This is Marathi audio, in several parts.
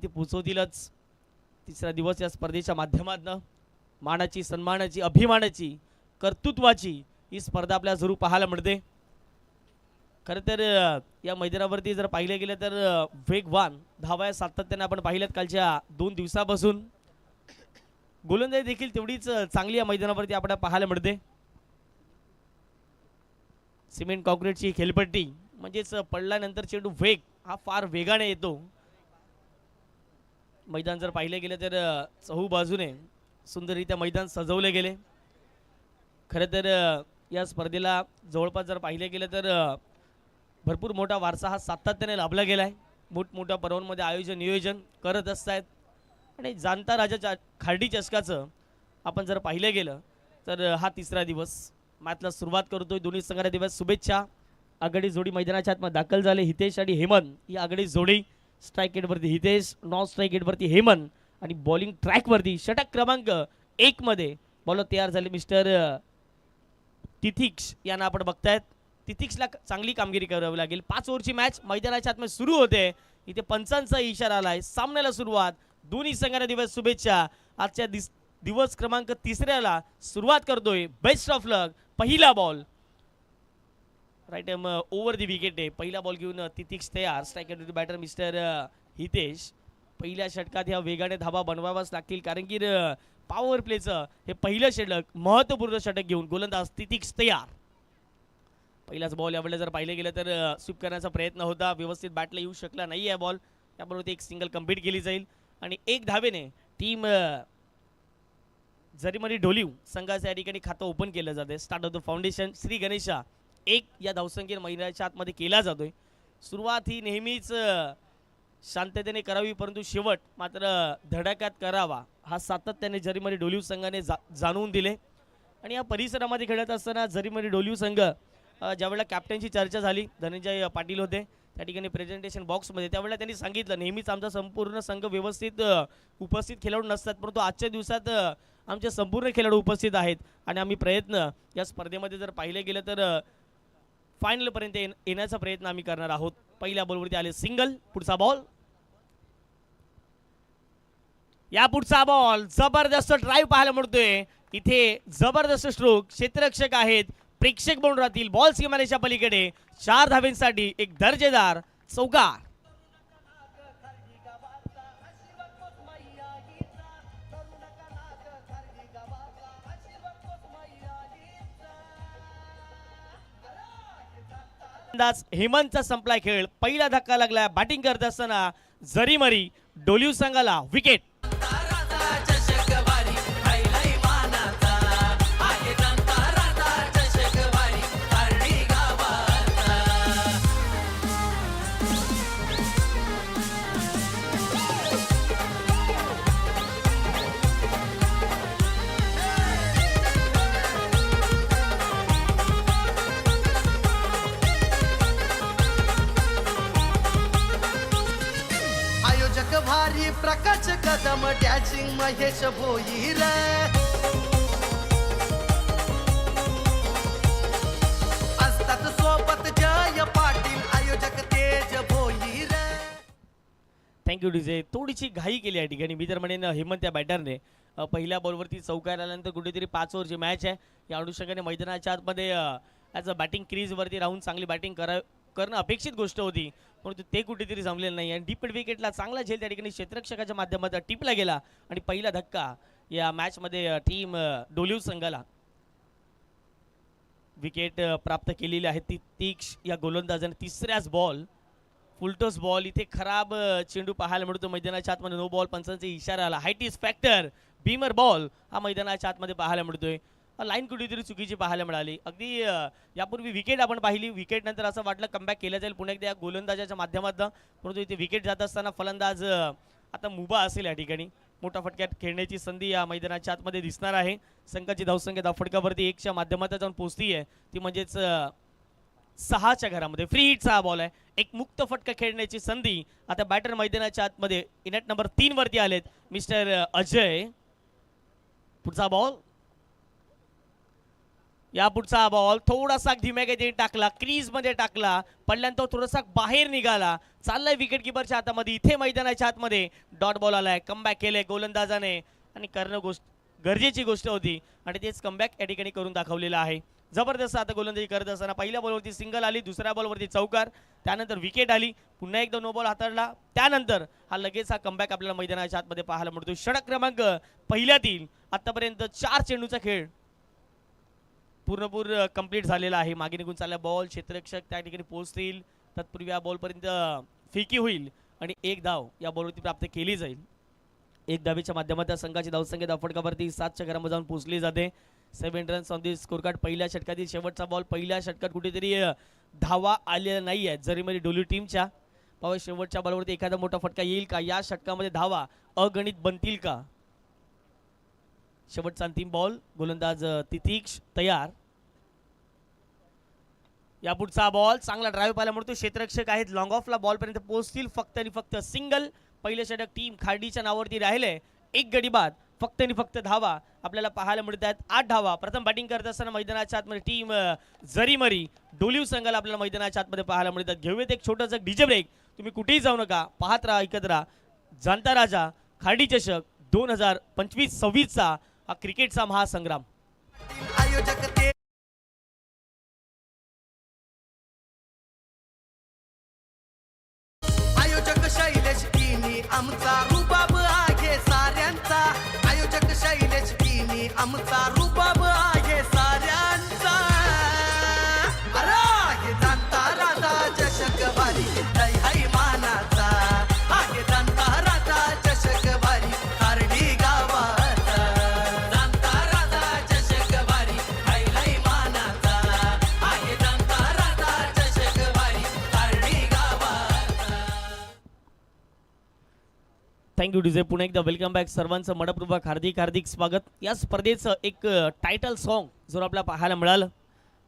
ते पोचवतीलच. तिसरा दिवस या स्पर्धेच्या माध्यमातून मानाची, सन्मानाची, अभिमानाची, कर्तृत्वाची ही स्पर्धा आपल्याला जरूर पाहायला मिळते. खरं तर या मैदानावरती जर पाहिलं गेलं तर वेगवान धावा सातत्याने आपण पाहिल्यात कालच्या 2 दिवसापासून. गोलंदाजी देखील तेवढीच चांगली या मैदानावरती आपल्याला पाहायला मिळते. सिमेंट कॉन्क्रीटची खेळपट्टी म्हणजेच पडल्यानंतर चेंडू वेग हा फार वेगाने येतो. मैदान जर पाहिले गेले तर चहू बाजूने सुंदररित्या मैदान सजवले गेले. खरं तर या स्पर्धेला जवळपास जर पाहिले गेलं तर भरपूर मोठा वारसा हा सातत्याने लाभला गेलाय. मोठमोठ्या पर्वांमध्ये आयोजन नियोजन करत असतात आणि जाणता राजाच्या खार्डी चषकाचं आपण जर पाहिलं गेलं तर हा तिसरा दिवस मॅचला सुरुवात करतोय. दोन्ही संघाला दिवस शुभेच्छा. आघाडी जोडी मैदानाच्या आतमध्ये दाखल झाले. हितेश आणि हेमंत ही आघाडी जोडी. स्ट्राईक रेटवरती हितेश, नॉन स्ट्राईक रेटवरती हेमंत आणि बॉलिंग ट्रॅकवरती षटक क्रमांक 1 मध्ये बॉलर तयार झाले मिस्टर तिथिक्स यांना आपण बघतायत. तिथिक्सला चांगली कामगिरी करावी लागेल. 5 ओव्हरची मॅच मैदानाच्या आतमध्ये सुरू होते. इथे पंचांचा इशारा आलाय. सामन्याला सुरुवात. दोन्ही संघांना दिवस शुभेच्छा. आजच्या दिवस क्रमांक 3ऱ्याला सुरुवात करतोय. Best of luck. पहिला ball right over the wicket आहे. पहिला बॉल घेऊन तिथिक्स तयार. Strike batter mister Hitesh. पहिल्या षटकात ह्या वेगाने धावा बनवाव्याच लागतील कारण की पॉवर प्लेचं हे पहिलं षटक महत्त्वपूर्ण षटक घेऊन गोलंदाज तिथिक्स तयार. पहिलाच बॉल यावेळेला जर पाहिलं गेलं तर स्वीप करण्याचा प्रयत्न होता. व्यवस्थित बॅटला येऊ शकला नाही आहे बॉल. याबरोबर एक सिंगल कंप्लीट केली जाईल आणि 1 धावेने टीम जरीमरी ढोलीव संघाच्या या ठिकाणी खातं ओपन केलं जाते. Start of the foundation Shri Ganesha 1 या धावसंख्येने मैदानाच्या आतमध्ये केला जातोय. सुरुवात ही नेहमीच शांततेने करावी परंतु शेवट मात्र धडाक्यात करावा हा सातत्याने जरीमरी ढोलीव संघाने जाणवून दिले. आणि या परिसरामध्ये खेळत असताना जरीमरी ढोलीव संघ ज्यावेळेला कॅप्टनची चर्चा झाली, धनंजय पाटील होते त्या ठिकाणी प्रेझेंटेशन बॉक्समध्ये, त्यावेळेला त्यांनी सांगितलं नेहमीच आमचा संपूर्ण संघ व्यवस्थित उपस्थित खेळाडू नसतात परंतु आजच्या दिवसात आमचे संपूर्ण खेळाडू उपस्थित आहेत आणि आम्ही प्रयत्न या स्पर्धेमध्ये जर पाहिले गेलं तर फायनलपर्यंत येण्याचा प्रयत्न आम्ही करणार आहोत. पहिल्या बॉलवरती आले सिंगल. पुढचा बॉल. या पुढचा बॉल जबरदस्त ड्राईव्ह पाहायला मिळतोय. इथे जबरदस्त स्ट्रोक. क्षेत्ररक्षक आहेत, प्रेक्षक म्हणून राहतील. बॉल सीमारेषा पलीकडे 4 धावेंसाठी एक दर्जेदार चौकार. हेमंतचा संपलाय खेळ. पहिला धक्का लागला बॅटिंग करत असताना जरीमरी ढोलीव संघाला विकेट. भारी प्रकाश कदम डॅशिंग महेश भोईर असतात सोबत जय पाटील आयोजक तेज भोईर. Thank you DJ. थोडीशी घाई केली या ठिकाणी मी तर म्हणेन हेमंत या बॅटरने. पहिल्या बॉलवरती चौकार आल्यानंतर कुठेतरी 5 ओव्हरची मॅच आहे. या अनुषंगाने मैदानाच्या आतमध्ये ॲज अ बॅटिंग क्रीजवरती राहून चांगली बॅटिंग करणं अपेक्षित गोष्ट होती परंतु ते कुठेतरी जमलेलं नाही. आणि डीप विकेटला चांगला झेल त्या ठिकाणी क्षेत्ररक्षकाच्या माध्यमातून टिपला गेला आणि पहिला धक्का या मॅचमध्ये टीम ढोलीव संघाला विकेट प्राप्त केलेली आहे. तिथिक्स या गोलंदाजाने तिसऱ्याच बॉल फुलटॉस बॉल. इथे खराब चेंडू पाहायला मिळतो मैदानाच्या आतमध्ये. No ball. पंचांचा इशारा आला. Height is factor. Beamer ball हा मैदानाच्या आतमध्ये पाहायला मिळतोय. लाईन कुठेतरी चुकीची पाहायला मिळाली. अगदी यापूर्वी विकेट आपण पाहिली. विकेट नंतर असं वाटलं कमबॅक केलं जाईल पुन्हा एकदा या गोलंदाजाच्या माध्यमातून परंतु इथे विकेट जात असताना फलंदाज आता मुभा असेल या ठिकाणी. मोठा फटक्यात खेळण्याची संधी या मैदानाच्या आतमध्ये दिसणार आहे. संघाची धावसंख्या धावफटकावरती 1च्या माध्यमातून जाऊन पोहोचती आहे ती म्हणजेच 6च्या घरामध्ये. फ्री हिटचा बॉल आहे. एक मुक्त फटका खेळण्याची संधी. आता बॅटर मैदानाच्या आतमध्ये इनेट नंबर 3 वरती आलेत मिस्टर अजय. पुढचा बॉल. या पुढचा बॉल थोडासा धीम्या गतीने टाकला, क्रीज मध्ये टाकला, पडल्यानंतर तो थोडासा बाहेर निघाला, चाललाय विकेट किपरच्या हातामध्ये. इथे मैदानाच्या आतमध्ये डॉट बॉल आलाय, कमबॅक केले गोलंदाजाने आणि करणं गरजेची गोष्ट होती आणि तेच कमबॅक या ठिकाणी करून दाखवलेलं आहे. जबरदस्त आता गोलंदाजी करत असताना पहिल्या बॉलवरती सिंगल आली, दुसऱ्या बॉलवरती चौकार, त्यानंतर विकेट आली, पुन्हा एकदा नो बॉल हाताळला, त्यानंतर लगेच हा कमबॅक आपल्याला मैदानाच्या आतमध्ये पाहायला मिळतो. षटक क्रमांक पहिल्यातील आतापर्यंत 4 चेंडूचा खेळ पूर्णपूर कंप्लीट झालेला आहे. मागे निघून चालला बॉल, क्षेत्ररक्षक त्या ठिकाणी पोहोचतील, तत्पूर्वी या बॉलपर्यंत फेकी होईल आणि एक धाव या बॉलवरती प्राप्त केली जाईल. एक धावेच्या माध्यमातून संघाची धावसंख्या धावफटकावरती 7च्या घरामध्ये जाऊन पोहोचली जाते. 7 runs on the score card. पहिल्या षटकातील शेवटचा बॉल, पहिल्या षटकात कुठेतरी धावा आलेल्या नाही आहेत जरीमरी डोली टीमच्या. पाहूया शेवटच्या बॉलवरती एखादा मोठा फटका येईल का, या षटकामध्ये धावा अगणित बनतील का. शेवटचा अंतिम बॉल, गोलंदाज तितीक्ष तयार. या पुढचा बॉल चांगला ड्राईव्ह पाहायला मिळतो, क्षेत्ररक्षक आहेत, लॉंग ऑफला बॉल पर्यंत पोहोचतील. फक्त आणि फक्त सिंगल. पहिले षटक टीम खार्डीच्या नावावरती राहिले. एक गडी बाद, फक्त आणि फक्त धावा आपल्याला पाहायला मिळत आहेत, 8 धावा. प्रथम बॅटिंग करत असताना मैदानाच्या आतमध्ये टीम जरीमरी डोलीव संघाला आपल्याला मैदानाच्या आतमध्ये पाहायला मिळतात. घेऊयात एक छोटासा डीजे ब्रेक. तुम्ही कुठेही जाऊ नका, पाहत राहा, ऐकत राहा. जाणता राजा खार्डी चषक 2025-26चा हा क्रिकेटचा महासंग्राम. आयोजक ते आयोजक शैलेश किनी आमचा रुबाब आहे साऱ्यांचा. आयोजक शैलेश किनी आमचा रुबाब आहे साऱ्यांचा. अरे आहे जाणता राजा चषक भारी लय हाय मानाचा. आहे जाणता राजा चषक भारी खार्डी गावाचा. जाणता राजा चषक भारी लय मानाचा. आहे जाणता राजा चषक भारी खार्डी गावाचा. Thank you DJ. पुन्हा एकदा वेलकम बॅक सर्वांचं मनपूर्वक हार्दिक हार्दिक स्वागत. या स्पर्धेचं एक टायटल सॉन्ग जर आपल्याला पाहायला मिळालं,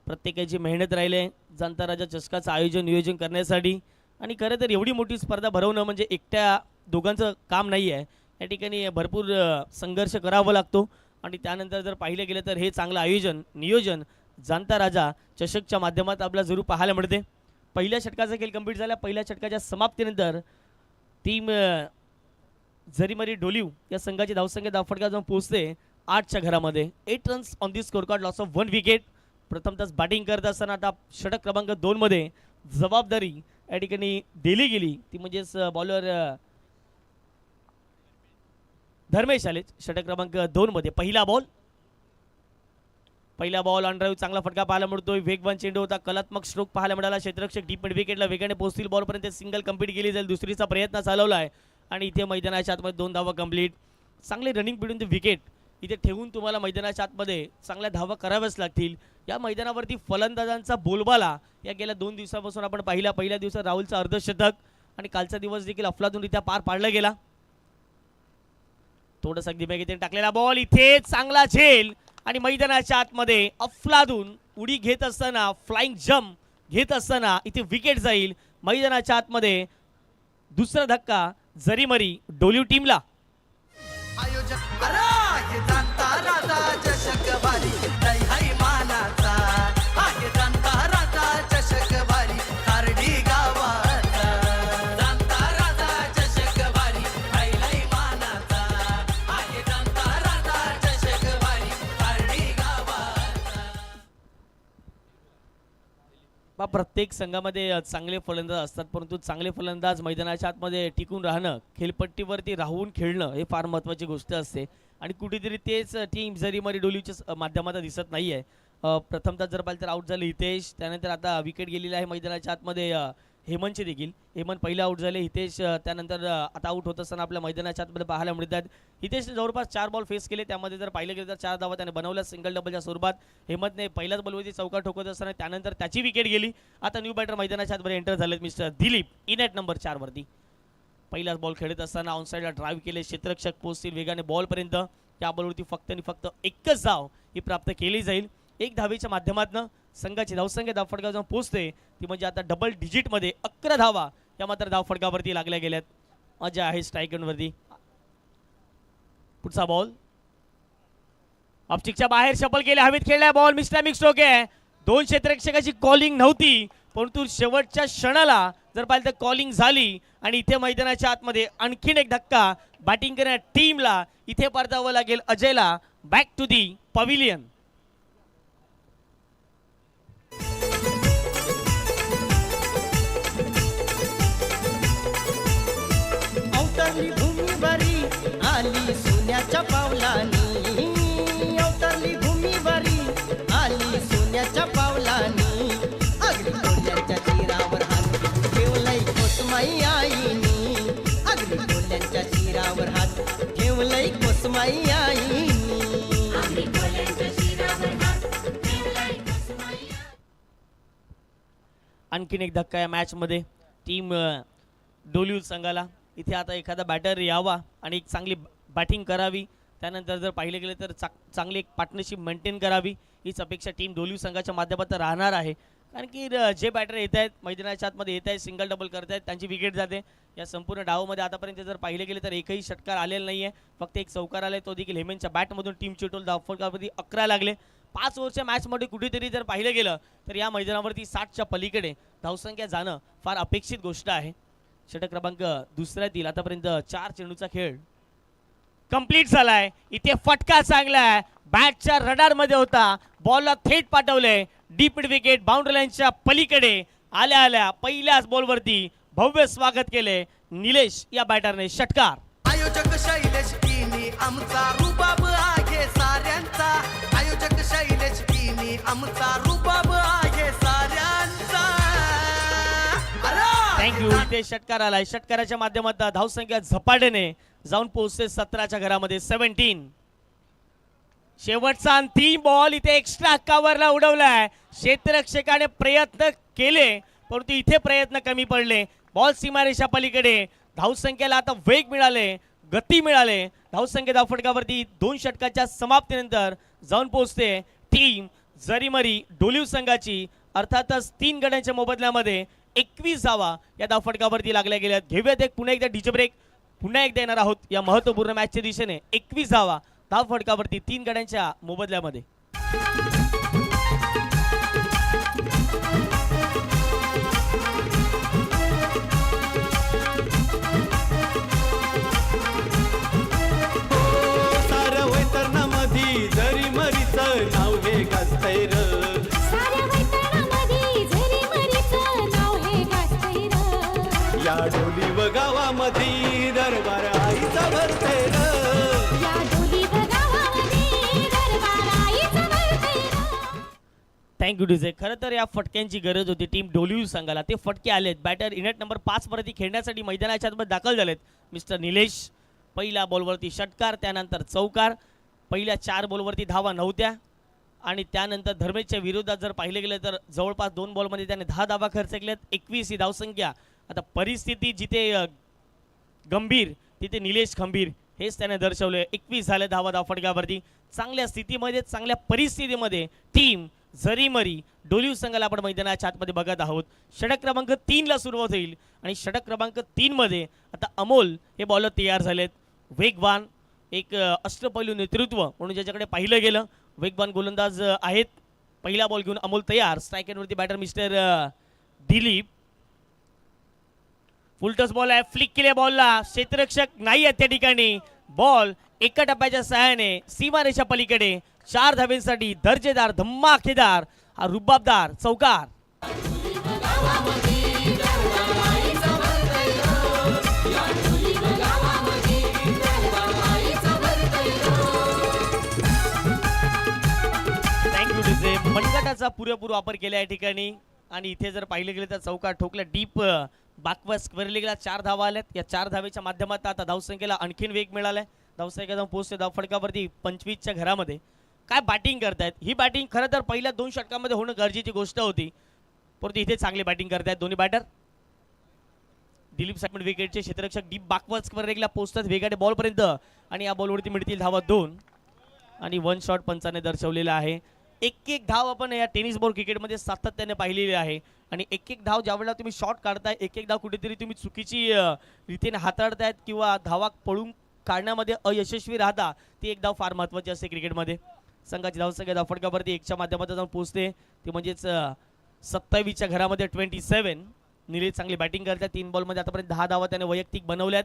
प्रत्येकाची मेहनत राहिले जनता राजा चषकाचं आयोजन नियोजन करण्यासाठी. आणि खरं तर एवढी मोठी स्पर्धा भरवणं म्हणजे एकट्या दोघांचं काम नाही आहे. या ठिकाणी भरपूर संघर्ष करावा लागतो आणि त्यानंतर जर पाहिलं गेलं तर हे चांगलं आयोजन नियोजन जनता राजा चषकच्या माध्यमात आपल्याला जरूर पाहायला मिळते. पहिल्या षटकाचा खेळ कंप्लीट झाला. पहिल्या षटकाच्या समाप्तीनंतर टीम जरीमरी डोलीव या संघाची धावसंख्या धावफटका जाऊन पोहोचते 8च्या घरामध्ये. 8 runs on the score card, loss of 1 wicket. प्रथमतच बॅटिंग करत असताना आता षटक क्रमांक 2 मध्ये जबाबदारी या ठिकाणी दिली गेली, ती म्हणजेच बॉलर धर्मेश आले. षटक क्रमांक 2 मध्ये पहिला बॉल ऑन ड्राईव्ह, चांगला फटका पाहायला मिळतोय. वेगवान चेंडू होता, कलात्मक स्ट्रोक पाहायला मिळाला. क्षेत्ररक्षक डीप मिड विकेटला वेगाने पोहोचतील, बॉलपर्यंत सिंगल कंप्लीट केली जाईल. दुसरीचा प्रयत्न चालवला आहे आणि इथे मैदानाच्या आतमध्ये 2 धावा कंप्लीट. चांगले रनिंग पिढून ते विकेट इथे ठेवून तुम्हाला मैदानाच्या आतमध्ये चांगल्या धावा कराव्याच लागतील. या मैदानावरती फलंदाजांचा बोलबाला या गेल्या 2 दिवसापासून आपण पाहिला. पहिल्या दिवसात राहुलचं अर्धशतक आणि कालचा दिवस देखील अफलातूनरित्या पार पाडला गेला. थोडंसं धीम्या गतीने टाकलेला बॉल, इथे चांगला झेल आणि मैदानाच्या आतमध्ये अफलातून उडी घेत असताना, फ्लाइंग जम्प घेत असताना इथे विकेट जाईल. मैदानाच्या आतमध्ये दुसरा धक्का जरीमरी डोलीव टीमला. आयोजक आहे जाणता राजा चषक भारी लय हाय मानाचा. आहे जाणता राजा चषक भारी खार्डी गावाचा. जाणता राजा चषक भारी लय मानाचा. आहे जाणता राजा चषक भारी खार्डी गावाचा. प्रत्येक संघामध्ये चांगले फलंदाज असतात, परंतु चांगले फलंदाज मैदानाच्या आतमध्ये टिकून राहणं, खेळपट्टीवरती राहून खेळणं हे फार महत्त्वाची गोष्ट असते आणि कुठेतरी तेच टीम जरीमरी डोलीवच्या माध्यमातून दिसत नाही आहे. प्रथमतः जर पाहिलं तर आउट झाले हितेश, त्यानंतर आता विकेट गेलेली आहे मैदानाच्या आतमध्ये हेमंतचे देखील. हेमंत पहिला आउट झाले, हितेश त्यानंतर आता आउट होत असताना आपल्या मैदानाच्या आतमध्ये पाहायला मिळतात. हितेशने जवळपास 4 बॉल फेस केले, त्यामध्ये जर पाहिलं गेलं तर 4 धावा त्याने बनवल्या सिंगल डबलच्या स्वरूपात. हेमंतने पहिल्याच बॉलवरती चौका ठोकत असताना त्यानंतर त्याची विकेट गेली. आता न्यू बॅटर मैदानाच्या आतमध्ये एंटर झालेत mister Dilip in at number 4 वरती. पहिलाच बॉल खेळत असताना ऑनसाईडला ड्राईव्ह केले, क्षेत्ररक्षक पोहोचतील वेगाने बॉलपर्यंत. त्या बॉलवरती फक्त आणि फक्त एकच धाव ही प्राप्त केली जाईल. 1 धावेच्या माध्यमातून संघाची धावसंख्या धावफटका जाऊन पोहोचते, ती म्हणजे आता डबल डिजिटमध्ये 11 धावा या मात्र धावफटकावरती लागल्या गेल्यात. मजा आहे स्ट्राईकवरती. पुढचा बॉल ऑप्टिकच्या बाहेर शपल केले, हवेत खेळलाय बॉल, मिस्टर मिक्स आहे. दोन क्षेत्ररक्षकाची कॉलिंग नव्हती, परंतु शेवटच्या क्षणाला जर पाहिलं तर कॉलिंग झाली आणि इथे मैदानाच्या आतमध्ये आणखीन एक धक्का बॅटिंग करणाऱ्या टीमला इथे परतावं लागेल. अजयला बॅक टू दी पविलियन. अवतरली भूमी बरी आली सोन्याच्या पावलानी, अवतरली भूमी बरी आली सोन्याच्या पावलानी. अगदी डोल्यांच्या चिरावर हात ठेवलंय कोसमाई आईनी, अगदी डोल्यांच्या चिरावर हात ठेवलंय कोसमाई आईनी. आणखीन एक धक्का या मॅच मध्ये टीम डोलिवूड संघाला. इथे आता एखादा बॅटर यावा आणि एक चांगली बॅटिंग करावी, त्यानंतर जर पाहिले गेले तर चांगली एक पार्टनरशिप मेंटेन करावी, हीच अपेक्षा टीम डोलिवूड संघाच्या माध्यमातून राहणार आहे. कारण की जे बॅटर येत आहेत मैदानाच्या आतमध्ये येत आहेत, सिंगल डबल करत आहेत, त्यांची विकेट जाते. या संपूर्ण डावामध्ये आतापर्यंत जर पाहिले गेले तर एकही षटकार आलेला नाही आहे, फक्त एक चौकार आलाय, तो देखील हेमनच्या बॅटमधून. टीम चिटोल धावफलकावरती 11 लागले. 5 ओव्हरच्या मॅचमध्ये कुठेतरी जर पाहिलं गेलं तर या मैदानावरती 60च्या पलीकडे धावसंख्या जाणं फार अपेक्षित गोष्ट आहे. षटक क्रमांक दुसऱ्यातील आतापर्यंत 4 चेंडूचा खेळ कंप्लीट झालाय. इथे फटका चांगला आहे, बॅटच्या रडार मध्ये होता, बॉलला थेट पाठवले, डीप विकेट बाउंड्री लाईनच्या पलीकडे आल्या आल्या पहिल्याच बॉलवरती भव्य स्वागत केले निलेश या बॅटरने. षटकार. आयोजक शैलेश टीनी आमचा रुबाब आहे साऱ्यांचा, आयोजक शैलेश टीनी आमचा रुबाब आहे साऱ्यांचा. थँक्यू. इथे षटकार आलाय, षटकाराच्या माध्यमातून धावसंख्या झपाट्याने जाऊन पोहोचते 17च्या घरामध्ये. 17. शेवटचा अंतिम बॉल इथे एक्स्ट्रा कव्हरला उडवलाय. क्षेत्ररक्षकाने प्रयत्न केले, परंतु इथे प्रयत्न कमी पडले. बॉल सीमारेषा पलीकडे. धावसंख्येला आता वेग मिळाले, गती मिळाले. धावसंख्या धावफटकावरती 2 षटकाच्या समाप्तीनंतर जाऊन पोहोचते टीम जरीमरी डोलिवूड संघाची. अर्थातच 3 गड्यांच्या मोबदल्यामध्ये 21 धावा या धावफटकावरती लागल्या गेल्यात. घेऊयात एक पुन्हा एकदा डीजे ब्रेक. पुन्हा एकदा येणार आहोत या महत्त्वपूर्ण मॅचच्या दिशेने. 21 धावा धावफटकावरती 3 गड्यांच्या मोबदल्यामध्ये. साऱ्या वैतरणामधी जरी मरीचं नाव हे गाजतंय र, साऱ्या वैतरणामधी झरी मरीचं नाव हे गाजतंय र. या डोली व गावामधी दरबार आईचा भरतंय र. या डोली गावामध्ये दरबार आईचं भरतंय र. Thank you DJ. खरं तर या फटक्यांची गरज होती टीम डोलिवूड संघाला. ते फटके आलेत. बॅटर इनेट नंबर 5 वरती खेळण्यासाठी मैदानाच्या आतमध्ये दाखल झालेत. मिस्टर निलेश. पहिल्या बॉलवरती षटकार, त्यानंतर चौकार. पहिल्या 4 बॉलवरती धावा नव्हत्या आणि त्यानंतर धर्मेशच्या विरोधात जर पाहिले गेलं तर जवळपास 2 बॉलमध्ये त्याने 10 धावा खर्च केल्यात. 21 ही धावसंख्या. आता परिस्थिती जिथे गंभीर तिथे निलेश खंबीर हेच त्याने दर्शवले. 21 झाले धावा धावफटकावरती. चांगल्या स्थितीमध्ये, चांगल्या परिस्थितीमध्ये टीम जरीमरी डोलिवूड संघाला आपण मैदानाच्या आतमध्ये बघत आहोत. षटक क्रमांक 3 ला सुरुवात होईल आणि षटक क्रमांक 3 मध्ये आता अमोल हे बॉलर तयार झालेत. वेगवान, एक अष्टपैलू नेतृत्व म्हणून ज्याच्याकडे पाहिलं गेलं. वेगवान गोलंदाज आहेत. पहिला बॉल घेऊन अमोल तयार. स्ट्राईक एंडवरती batter mister Dilip. Full toss ball आहे, फ्लिक केल्या बॉलला. क्षेत्ररक्षक नाही आहेत त्या ठिकाणी. बॉल एका टप्प्याच्या सहाय्याने सीमारेषा पलीकडे 4 धाब्यांसाठी दर्जेदार, धमाकेदार हा रुबाबदार चौकार. Thank you DJ. मनगटाचा पुरेपूर वापर केला या ठिकाणी आणि इथे जर पाहिले गेले तर चौकार ठोकला. डीप बाकवा स्क्वेअरली गेला. 4 धावा आल्यात. या 4 धावेच्या माध्यमातून आता धावसंख्येला आणखीन वेग मिळालाय. धावसंख्या जाऊन पोहोचते धावफटकावरती 25च्या घरामध्ये. काय बॅटिंग करतायत. ही बॅटिंग खरं तर पहिल्या 2 षटकामध्ये होणं गरजेची गोष्ट होती, परंतु इथे चांगली बॅटिंग करतायत दोन्ही बॅटर. दिलीप साठमण विकेटचे क्षेत्ररक्षक डीप बाकवा स्क्वेअरला पोहोचतात वेगाने बॉलपर्यंत आणि या बॉलवरती मिळतील धावा 2 आणि 1 शॉट पंचाने दर्शवलेला आहे. एक धाव आपण या टेनिस बॉल क्रिकेटमध्ये सातत्याने पाहिलेली आहे आणि एक धाव ज्यावेळेला तुम्ही शॉट काढताय, एक धाव कुठेतरी तुम्ही चुकीची रीतीने हाताळतायत किंवा धावा पळून काढण्यामध्ये अयशस्वी राहता, ती एक धाव फार महत्त्वाची असते क्रिकेटमध्ये. संघाची धावसंख्या धावफटकावरती 1च्या माध्यमातून जाऊन पोहोचते ती म्हणजेच 27च्या घरामध्ये 27. निलेश चांगली बॅटिंग करतात 3 बॉलमध्ये आतापर्यंत 10 धावा त्याने वैयक्तिक बनवल्यात.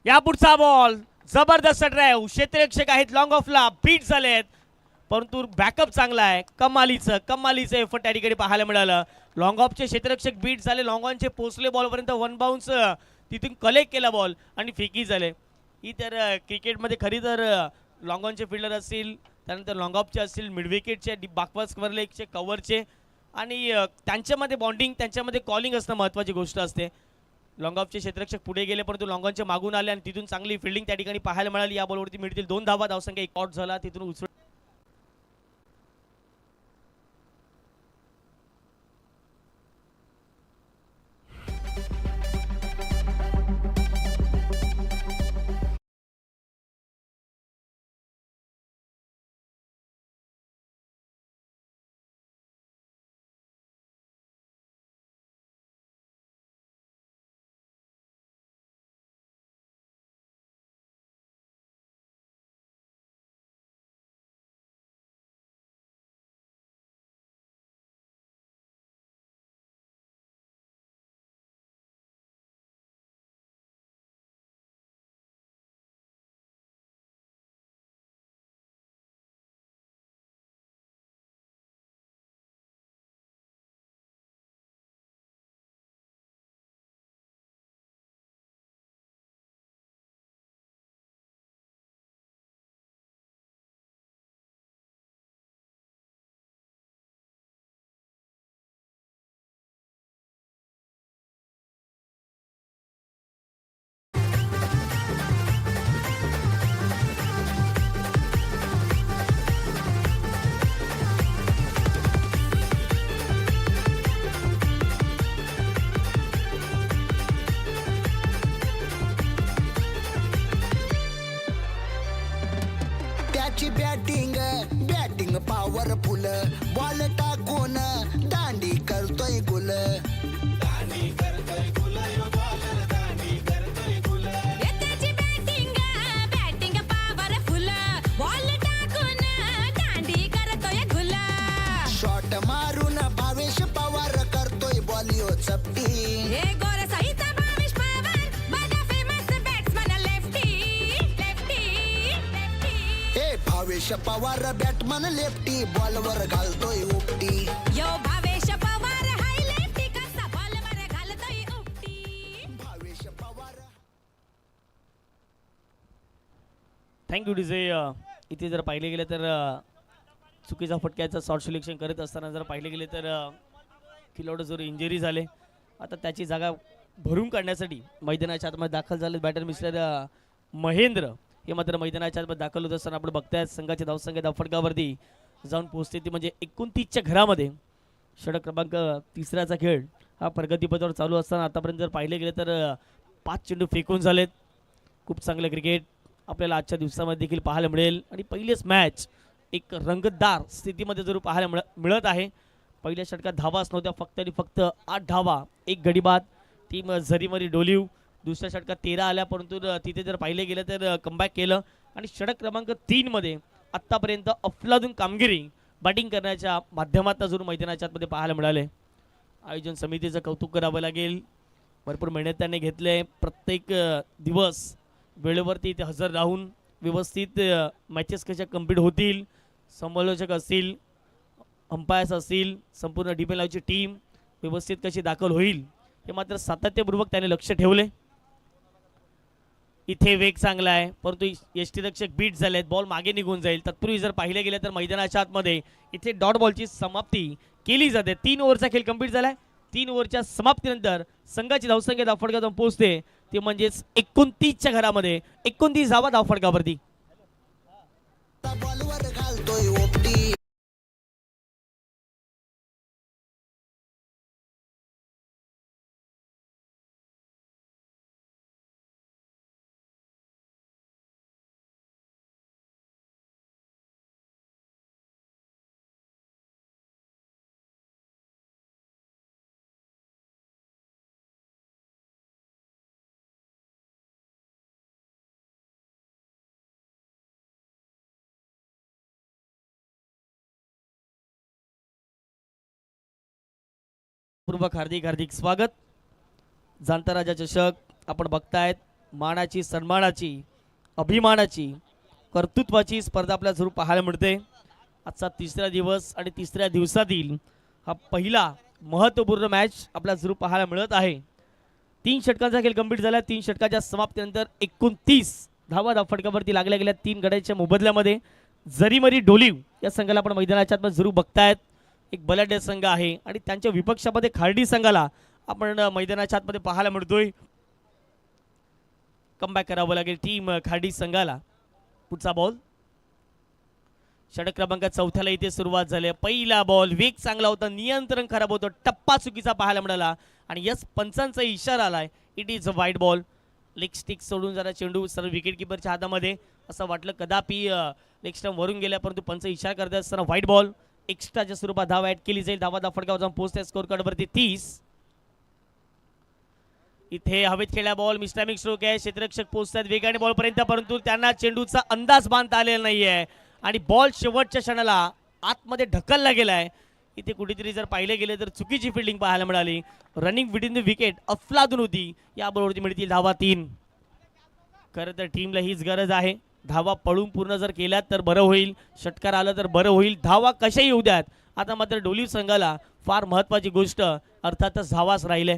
या पुढचा बॉल जबरदस्त ड्राईव्ह, क्षेत्ररक्षक आहेत लॉंग ऑफला, बीट झालेत परंतु बॅकअप चांगला आहे. कमालीचं एफर्ट त्या ठिकाणी पाहायला मिळालं. लॉंग ऑफचे क्षेत्ररक्षक बीट झाले, लॉंग ऑनचे पोचले बॉलपर्यंत, वन बाउन्स तिथून कलेक्ट केला बॉल आणि फेकी झाले. ही तर क्रिकेटमध्ये खरी तर लॉंग ऑनचे फिल्डर असतील, त्यानंतर लॉंग ऑफचे असतील, मिड विकेटचे, बाकवास कव्हरलेगचे, कव्हरचे आणि त्यांच्यामध्ये बॉन्डिंग, त्यांच्यामध्ये कॉलिंग असणं महत्त्वाची गोष्ट असते. लॉंग ऑफचे क्षेत्ररक्षक पुढे गेले परंतु लॉंग ऑनचे मागून आले आणि तिथून चांगली फिल्डिंग त्या ठिकाणी पाहायला मिळाली. या बॉलवरती मिळतील 2 धावा, धावसंख्या 1 आउट झाला. तिथून उचल त्याची बॅटिंग पॉवरफुल, बॉल टाकून दांडी करतोय गुल. त्याची बॅटिंग पॉवरफुल, बॉल टाकून दांडी करतोय गुला. शॉट मारून भावेश पवार करतोय बॉलिओ चपटी. हे गोरसाईचा भावेश पवार, बघा फेमस बॅट्समन लेफ्टी. हे भावेश पवार बॅटमन लेफ्टी, बॉलवर घालतोय उपटी. Yo Bhavesh Pawar hi lefty, कसा बॉलवर घालतोय उपटी. Bhavesh Pawar thank you DJ. इथे जर पाहिले गेले तर चुकीचा फटक्याचं शॉर्ट सिलेक्शन करत असताना जर पाहिले गेले तर खिलाडू जर इंजरी झाले. आता त्याची जागा भरून काढण्यासाठी मैदानाच्या आतमध्ये दाखल झाले बॅटर मिस्टर महेंद्र. हे मात्र मैदानाच्या आतमध्ये दाखल होत असताना आपण बघताय संघाची धावसंख्या धावफटकावरती जाऊन पोहोचते ती म्हणजे 29च्या घरामध्ये. षटक क्रमांक 3चा खेळ हा प्रगतीपथावर चालू असताना आतापर्यंत जर पाहिले गेले तर 5 चेंडू फेकून झालेत. खूप चांगलं क्रिकेट आपल्याला आजच्या दिवसामध्ये देखील पाहायला मिळेल आणि पहिलेच मॅच एक रंगतदार स्थितीमध्ये जरूर पाहायला मिळत आहे. पहिल्या षटकात धावाच नव्हत्या, फक्त आणि फक्त 8 धावा, 1 गडीबाद. टीम झरीमरी डोलीव. दुसऱ्या षटकात 13 आल्या परंतु तिथे जर पाहिले गेलं तर कमबॅक केलं आणि षटक क्रमांक 3 मध्ये आत्तापर्यंत अफलातून कामगिरी बॅटिंग करण्याच्या माध्यमातून जरूर मैदानाच्या आतमध्ये पाहायला मिळाले. आयोजन समितीचं कौतुक करावं लागेल. भरपूर मेहनत त्यांनी घेतले. प्रत्येक दिवस वेळेवरती इथे हजर राहून व्यवस्थित मॅचेस कशा कम्प्लीट होतील, समालोचक असतील, अंपायर्स असतील, संपूर्ण डिपेंड लावची टीम व्यवस्थित कशी दाखल होईल हे मात्र सातत्यपूर्वक त्याने लक्ष ठेवले. इथे वेग चांगला आहे परंतु यष्टीरक्षक बीट झालेत, बॉल मागे निघून जाईल. तत्पूर्वी जर पाहिले गेले तर मैदानाच्या आतमध्ये इथे डॉट बॉलची समाप्ती केली जाते. 3 ओव्हरचा खेळ कंप्लीट झालाय. 3 ओव्हरच्या समाप्तीनंतर संघाची धावसंख्या धावफटकातून पोहोचते ते म्हणजेच 29च्या घरामध्ये 29 धावा धावफटकावरती. बॉलवर घालतोय उपटी. पूर्वक हार्दिक हार्दिक स्वागत. जाणता राजा चषक आपण बघतायत. मानाची, सन्मानाची, अभिमानाची, कर्तृत्वाची स्पर्धा आपल्या जरूर पाहायला मिळते. आजचा तिसरा दिवस आणि तिसऱ्या दिवसातील हा पहिला महत्त्वपूर्ण मॅच आपल्या जरूर पाहायला मिळत आहे. 3 षटकांचा खेळ कंप्लीट झाला. 3 षटकाच्या समाप्तीनंतर 29 धावा फटकावरती लागल्या गेल्या 3 गड्याच्या मोबदल्यामध्ये. जरीमरी डोलीव या संघाला आपण मैदानाच्या आत जरूर बघतायत. एक बलाढ्य संघ आहे आणि त्यांच्या विपक्षामध्ये खार्डी संघाला आपण मैदानाच्या आतमध्ये पाहायला मिळतोय. कमबॅक करावं लागेल टीम खार्डी संघाला. पुढचा बॉल षटक क्रमांक 4 इथे सुरुवात झाली. पहिला बॉल वेग चांगला होता, नियंत्रण खराब होतं, टप्पा चुकीचा पाहायला मिळाला आणि यस पंचांचा इशारा आलाय. It is a wide ball. Leg stick सोडून जरा चेंडू सर्व विकेट किपरच्या हातामध्ये. असं वाटलं कदापि लेग स्टंप वरून गेल्या, परंतु पंच इशारा करत असताना व्हाईट बॉल. एक्स्ट्राच्या स्वरूपात धाव ऍड केली जाईल. धावा फटकावर जाऊन पोहोचते स्कोर कार्ड वरती 30. इथे हवेत खेळला बॉल मिस्टॅमिक स्ट्रोक आहे. क्षेत्ररक्षक पोहोचतात वेगाने बॉल पर्यंत, परंतु त्यांना चेंडूचा अंदाज बांधता आलेला नाहीये आणि बॉल शेवटच्या क्षणाला आतमध्ये ढकलला गेलाय. इथे कुठेतरी जर पाहिले गेले तर चुकीची फिल्डिंग पाहायला मिळाली. रनिंग विदिन द विकेट अफलातून होती. या बॉलवरती मिळतील धावा 3. खरं तर टीमला हीच गरज आहे. धावा पळून पूर्ण जर केल्यात तर बरं होईल. षटकार आलं तर बरं होईल. धावा कशा येऊ द्यात. आता मात्र डोलीव संघाला फार महत्त्वाची गोष्ट अर्थातच धावाच राहिले.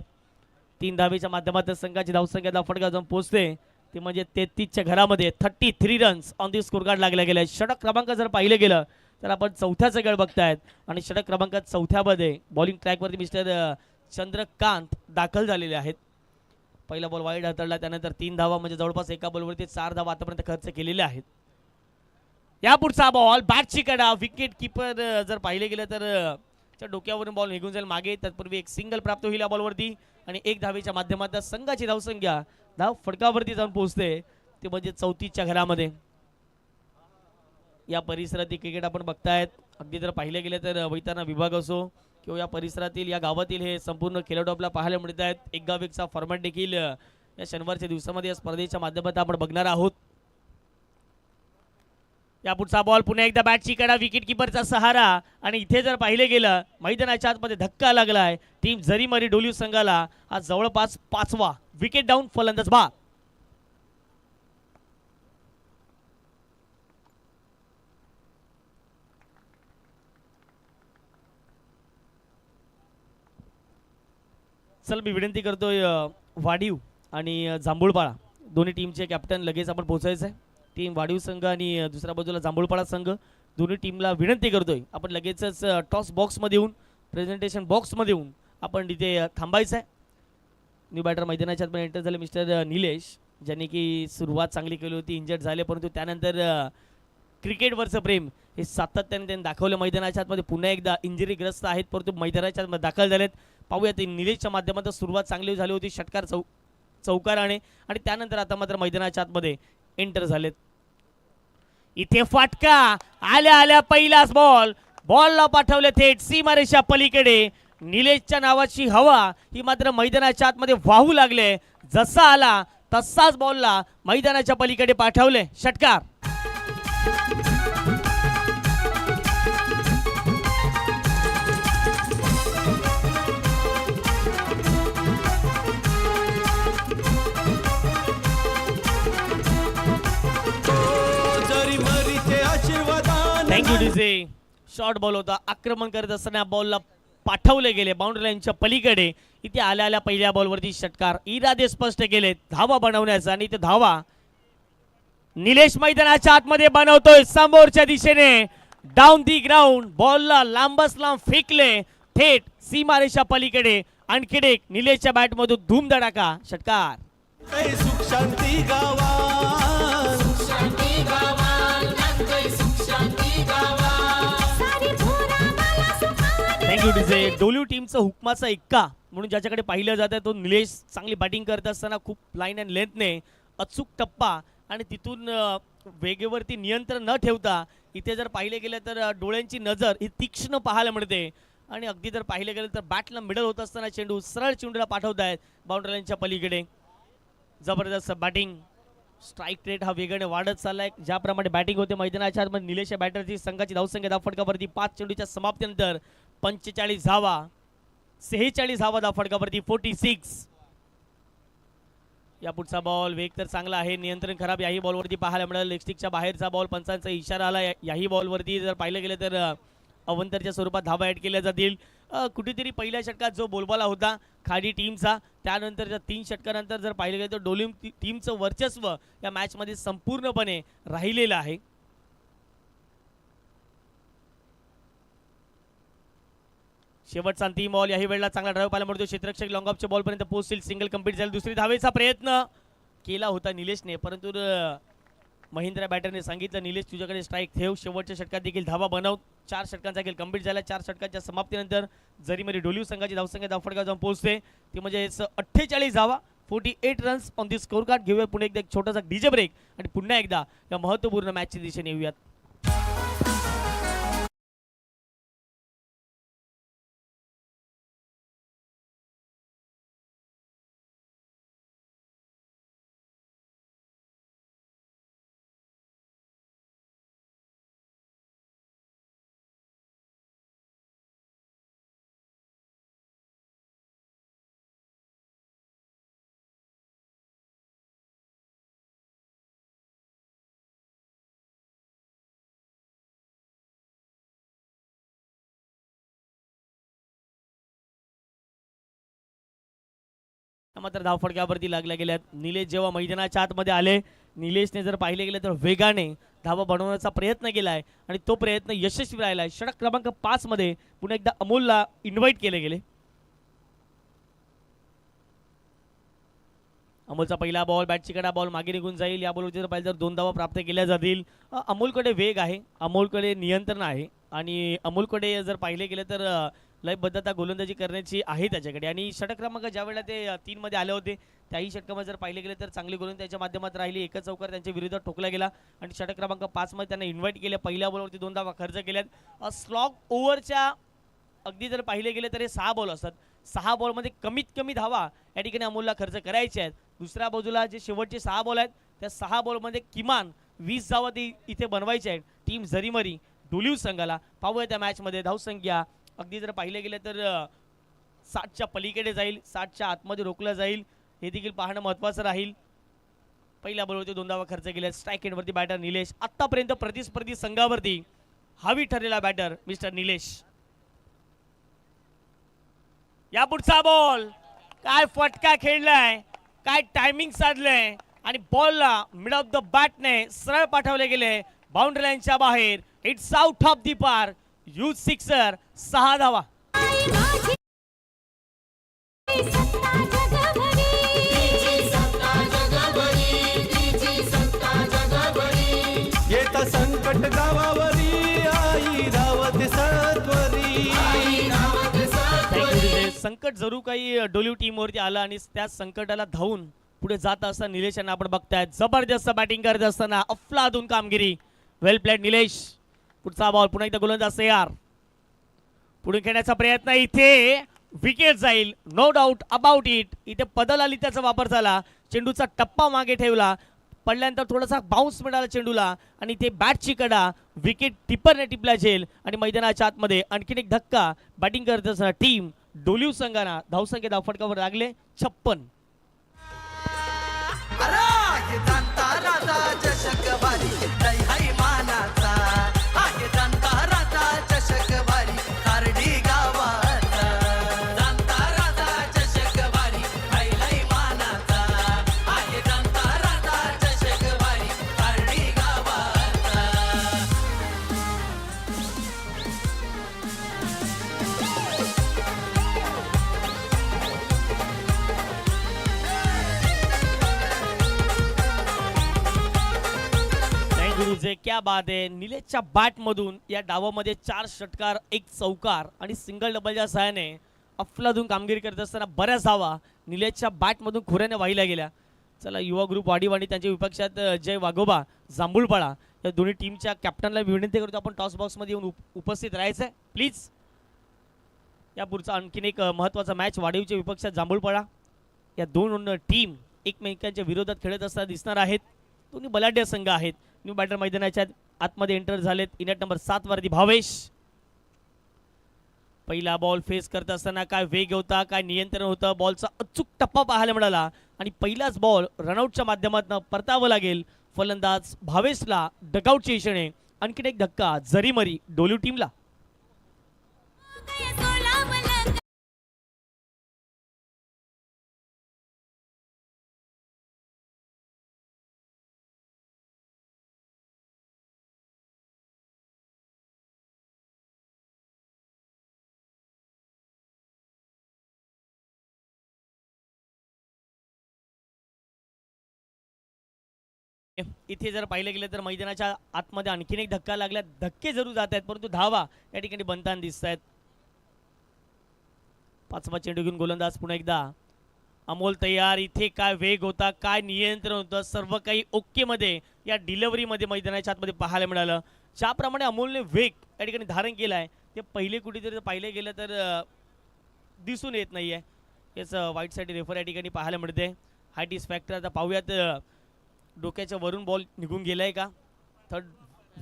3 धावेच्या माध्यमातून संघाची धावसंख्या फटका जाऊन पोहोचते ते म्हणजे 33च्या घरामध्ये 33 runs on the score card लागल्या गेल्या. षटक क्रमांक जर पाहिलं गेलं तर आपण 4थ्याचा गड बघतायत आणि षटक क्रमांक 4थ्यामध्ये बॉलिंग ट्रॅकवरती मिस्टर चंद्रकांत दाखल झालेले आहेत. पहिला बॉल वाईड हाताळला, त्यानंतर 3 धावा म्हणजे जवळपास एका बॉलवरती 4 धावा आतापर्यंत खर्च केलेले आहेत. या पुढचा बॉल बॅटची कडा. विकेट किपर जर पाहिले गेलं तर त्या डोक्यावरून बॉल निघून जाईल मागे. तत्पूर्वी एक सिंगल प्राप्त होईल या बॉलवरती आणि 1 धावेच्या माध्यमातून संघाची धावसंख्या धाव फटकावरती जाऊन पोहोचते ते म्हणजे 34च्या घरामध्ये. या परिसरातील क्रिकेट आपण बघतायत. अगदी जर पाहिले गेले तर वैताना विभाग असो किंवा या परिसरातील या गावातील हे संपूर्ण खेळाडू आपल्याला पाहायला मिळत आहेत. एक गाव एकचा फॉर्मॅट देखील या शनिवारच्या दिवसामध्ये या स्पर्धेच्या माध्यमातून आपण बघणार आहोत. या पुढचा बॉल पुन्हा एकदा बॅटची कडा. विकेट किपरचा सहारा आणि इथे जर पाहिले गेलं मैदानाच्या आतमध्ये धक्का लागलाय टीम जरीमरी डोलीव संघाला. आज जवळपास 5वा विकेट डाऊन फलंदाज बाद. चल मी विनंती करतोय वाडीव आणि जांभूळपाळा दोन्ही टीमचे कॅप्टन लगेच आपण पोहोचायचं आहे. टीम वाडीव संघ आणि दुसऱ्या बाजूला जांभूळपाळा संघ दोन्ही टीमला विनंती करतोय आपण लगेचच टॉस बॉक्समध्ये येऊन प्रेझेंटेशन बॉक्समध्ये येऊन आपण तिथे थांबायचं आहे. न्यू बॅटर मैदानाच्या आत एंटर झाले मिस्टर निलेश, ज्यांनी की सुरुवात चांगली केली होती, इंजर्ड झाले, परंतु त्यानंतर क्रिकेटवरचं प्रेम हे सातत्याने त्यांनी दाखवलं. मैदानाच्या आतमध्ये पुन्हा एकदा इंजरीग्रस्त आहेत परंतु मैदानाच्या आतमध्ये दाखल झालेत. पाहूयात निलेशच्या माध्यमातून सुरुवात चांगली झाली होती षटकार चौकाराने आणि त्यानंतर आता मात्र मैदानाच्या आतमध्ये एंटर झालेत. इथे फाटका आल्या आल्या पहिलाच बॉलला पाठवले थेट सीमारेषा पलीकडे. निलेशच्या नावाची हवा ही मात्र मैदानाच्या आतमध्ये वाहू लागले. जसा आला तसाच बॉलला मैदानाच्या पलीकडे पाठवले. षटकार. Thank you DJ. शॉर्ट बॉल होता. आक्रमण करत असताना बॉलला पाठवले गेले बाउंड्री लाईनच्या पलीकडे. इथे आल्या आल्या पहिल्या बॉलवरती षटकार. इरादे स्पष्ट केले धावा बनवण्याचा आणि इथे धावा निलेश मैदानाच्या आतमध्ये बनवतोय समोरच्या दिशेने डाऊन दी ग्राउंड. बॉलला लांबच लांब फेकले थेट सीमारेषा पलीकडे. आणखी एक निलेशच्या बॅटमधून धूमधडाका. षटकार. सुख शांती गावा. Thank you DJ. डोलीव टीमचं हुकमाचा एक्का म्हणून ज्याच्याकडे पाहिलं जातं तो निलेश. चांगली बॅटिंग करत असताना खूप लाईन अँड लेंथने अचूक टप्पा आणि तिथून वेगेवरती नियंत्रण न ठेवता इथे जर पाहिले गेलं तर डोळ्यांची नजर ही तीक्ष्ण पाहायला मिळते आणि अगदी जर पाहिले गेलं तर बॅटला मिडल होत असताना चेंडू सरळ चेंडूला पाठवतायत बाउंड्री लाईनच्या पलीकडे. जबरदस्त बॅटिंग. स्ट्राईक रेट हा वेगाने वाढत चाललाय. ज्याप्रमाणे बॅटिंग होते मैदानाच्या आतमध्ये निलेशच्या बॅटरची संघाची धावसंख्या धाव फटकावरती 5 चेंडूच्या समाप्तीनंतर 45 धावा. 46 धावा धावफटकावरती 46. या पुढचा बॉल वेग तर चांगला आहे, नियंत्रण खराब याही बॉलवरती पाहायला मिळालं. लेगस्टिकच्या बाहेरचा बॉल, पंचांचा इशारा आला. याही बॉलवरती जर पाहिलं गेलं तर अवंतरच्या स्वरूपात धावा ॲड केल्या जातील. कुठेतरी पहिल्या षटकात जो बोलबाला होता खाडी टीमचा, त्यानंतरच्या 3 षटकानंतर जर पाहिलं गेलं तर डोलिम टीमचं वर्चस्व या मॅचमध्ये संपूर्णपणे राहिलेलं आहे. शेवटचा अंतिम बॉल, याही वेळेला चांगला ड्राईव्ह पाहायला मिळतो. क्षेत्ररक्षक लॉंग ऑफच्या बॉलपर्यंत पोहोचतील. सिंगल कंप्लीट झालं. दुसरी धावेचा प्रयत्न केला होता निलेशने, परंतु महिंद्रा बॅटरने सांगितलं निलेश तुझ्याकडे स्ट्राईक ठेव, शेवटच्या षटकात देखील धावा बनव. 4 षटकांचा खेळ कंप्लीट झाला. 4 षटकांच्या समाप्तीनंतर जरीमरी डोलिव संघाची धावसंख्या धावफटका जाऊन पोहोचते ती म्हणजे 48 धावा, 48 runs on the score card. घेऊया पुन्हा एकदा एक छोटासा डीजे ब्रेक आणि पुन्हा एकदा या महत्त्वपूर्ण मॅचच्या दिशेने येऊयात. मात्र धावफटक्यावरती लागल्या गेल्यात. निलेश जेव्हा मैदानाच्या आतमध्ये आले, निलेशने जर पाहिले गेले तर वेगाने धावा बनवण्याचा प्रयत्न केलाय आणि तो प्रयत्न यशस्वी राहिलाय. षटक क्रमांक 5 मध्ये पुन्हा एकदा अमोलला इन्व्हाइट केले गेले. अमोलचा पहिला बॉल, बॅटची कडा, बॉल मागे निघून जाईल. या बॉलवरती जर पाहिलं तर 2 धावा प्राप्त केल्या जातील. अमोलकडे वेग आहे, अमोलकडे नियंत्रण आहे आणि अमोलकडे जर पाहिले गेले तर लयबद्धता गोलंदाजी करण्याची आहे त्याच्याकडे. आणि षटक क्रमांक ज्या वेळेला ते 3 मध्ये आले होते त्याही षटकामध्ये जर पाहिले गेले तर चांगली गोलंदाजी त्याच्या माध्यमात राहिली. एकच चौकार त्यांच्या विरोधात ठोकला गेला आणि षटक क्रमांक 5 मध्ये त्यांना इन्व्हाइट केले. पहिल्या बॉलवरती 2 धावा खर्च केल्यात. स्लॉग ओव्हरच्या अगदी जर पाहिले गेले तर हे 6 बॉल असतात. 6 बॉलमध्ये कमीत कमी धावा या ठिकाणी अमोलला खर्च करायचे आहेत. दुसऱ्या बाजूला जे शेवटचे 6 बॉल आहेत त्या 6 बॉलमध्ये किमान 20 धावा इथे बनवायचे आहेत टीम जरीमरी डोलिव संघाला. पाहूया त्या मॅचमध्ये धावसंख्या अगदी जर पाहिले गेले तर 60च्या पलीकडे जाईल, 60च्या आतमध्ये रोखलं जाईल, हे देखील पाहणं महत्त्वाचं राहील. पहिल्या बॉलवरती 2 धावा खर्च केल्या. स्ट्राईक एंडवरती बॅटर निलेश, आतापर्यंत प्रतिस्पर्धी संघावरती हावी ठरलेला बॅटर मिस्टर निलेश. या पुढचा बॉल, काय फटका खेळलाय, काय टायमिंग साधलंय आणि बॉलला मिड ऑफ द बॅटने सरळ पाठवले गेले बाउंड्री लाईनच्या बाहेर. It's out of the park. Use sixer. 6 धावा. येता संकट गावावरी आई धावते सत्वरी. संकट जरूर काही डोलिव टीमवरती आलं आणि त्या संकटाला धावून पुढे जात असताना निलेश यांना आपण बघतायत जबरदस्त बॅटिंग करत असताना अफलातून कामगिरी. वेल प्लेड निलेश. पुढचा बॉल, पुन्हा एकदा गोलंदाज तयार. पुढे खेळण्याचा प्रयत्न, इथे विकेट जाईल, नो डाऊट अबाउट इट. इथे पदल आली त्याचा वापर झाला. चेंडूचा टप्पा मागे ठेवला, पडल्यानंतर थोडासा बाउन्स मिळाला चेंडूला आणि ते बॅटची कडा विकेट टिपरने टिपला जेल आणि मैदानाच्या आतमध्ये आणखीन एक धक्का. बॅटिंग करत असताना टीम डोलिव संघाना धावसंख्या धावफटकावर लागले 56. अरे जाणता राजा चषक वारी जय हरी मानाचा. आहे जाणता राजा चषक वारी खारडी गावाचा. जाणता राजा चषक वारी जय हरी मानाचा. आहे जाणता राजा चषक वारी खारडी गावाचा. गुरुजे क्या बात आहे. निलेशच्या बॅटमधून या डावामध्ये 4 षटकार, 1 चौकार आणि सिंगल डबलच्या सहाय्याने अफलातून कामगिरी करत असताना बऱ्याच धावा निलेशच्या बॅटमधून खोऱ्याने वाहिल्या गेल्या. चला, युवा ग्रुप वाडीवाडी त्यांच्या विपक्षात जय वाघोबा जांभूळपाडा या दोन्ही टीमच्या कॅप्टनला विनंती करतो आपण टॉस बॉक्समध्ये येऊन उपस्थित राहायचं आहे प्लीज. या पुढचा आणखीन एक महत्त्वाचा मॅच वाडीवच्या विपक्षात जांभूळपाडा. या 2 टीम एकमेकांच्या विरोधात खेळत असताना दिसणार आहेत. दोन्ही बलाढ्य संघ आहेत. न्यू बॅटर मैदानाच्या आतमध्ये एंटर झालेत. इनेट नंबर 7 वरती भावेश. पहिला बॉल फेस करत असताना काय वेग होता, काय नियंत्रण होतं, बॉलचा अचूक टप्पा पाहायला मिळाला आणि पहिलाच बॉल रनआउटच्या माध्यमातून परतावं लागेल. फलंदाज भावेशला डगआउटच्या इशाने. आणखीन एक धक्का जरीमरी डोलू टीमला. इथे जर पाहिलं गेलं तर मैदानाच्या आतमध्ये आणखीन एक धक्का लागला. धक्के जरूर जात आहेत परंतु धावा या ठिकाणी बनताना दिसत आहेत. पाचवा चेंडू घेऊन गोलंदाज पुन्हा एकदा. अमोल तयार. इथे काय वेग होता, काय नियंत्रण होतं, सर्व काही ओके मध्ये या डिलिव्हरीमध्ये मैदानाच्या आतमध्ये पाहायला मिळालं. ज्याप्रमाणे अमोलने वेग या ठिकाणी धारण केला आहे ते पहिले कुठेतरी पाहिलं गेलं तर दिसून येत नाही आहे. हेच वाईट साईड रेफर या ठिकाणी पाहायला मिळते. Height is factor. आता पाहूयात डोक्याच्या वरून बॉल निघून गेलाय का. थर्ड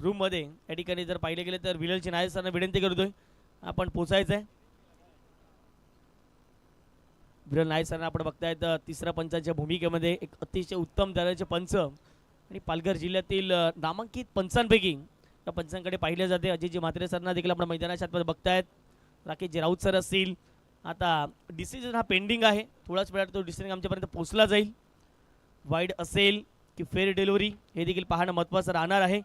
रूममध्ये या ठिकाणी जर पाहिलं गेलं तर विललची नायक सरना विनंती करतोय आपण पोचायचं आहे. विरल नायक सरना आपण बघतायत तिसऱ्या पंचांच्या भूमिकेमध्ये एक अतिशय उत्तम दर्जाचे पंच आणि पालघर जिल्ह्यातील नामांकित पंचांपैकी या पंचांकडे पाहिले जाते. अजयजी म्हात्रे सरना देखील आपण मैदानाच्या आतमध्ये बघतायत. राकेशजी राऊत सर असतील. आता डिसिजन हा पेंडिंग आहे. थोड्याच वेळात तो डिसिजन आमच्यापर्यंत पोहोचला जाईल. वाईड असेल की फेअर डिलिव्हरी हे देखील पाहणं महत्त्वाचं राहणार आहे.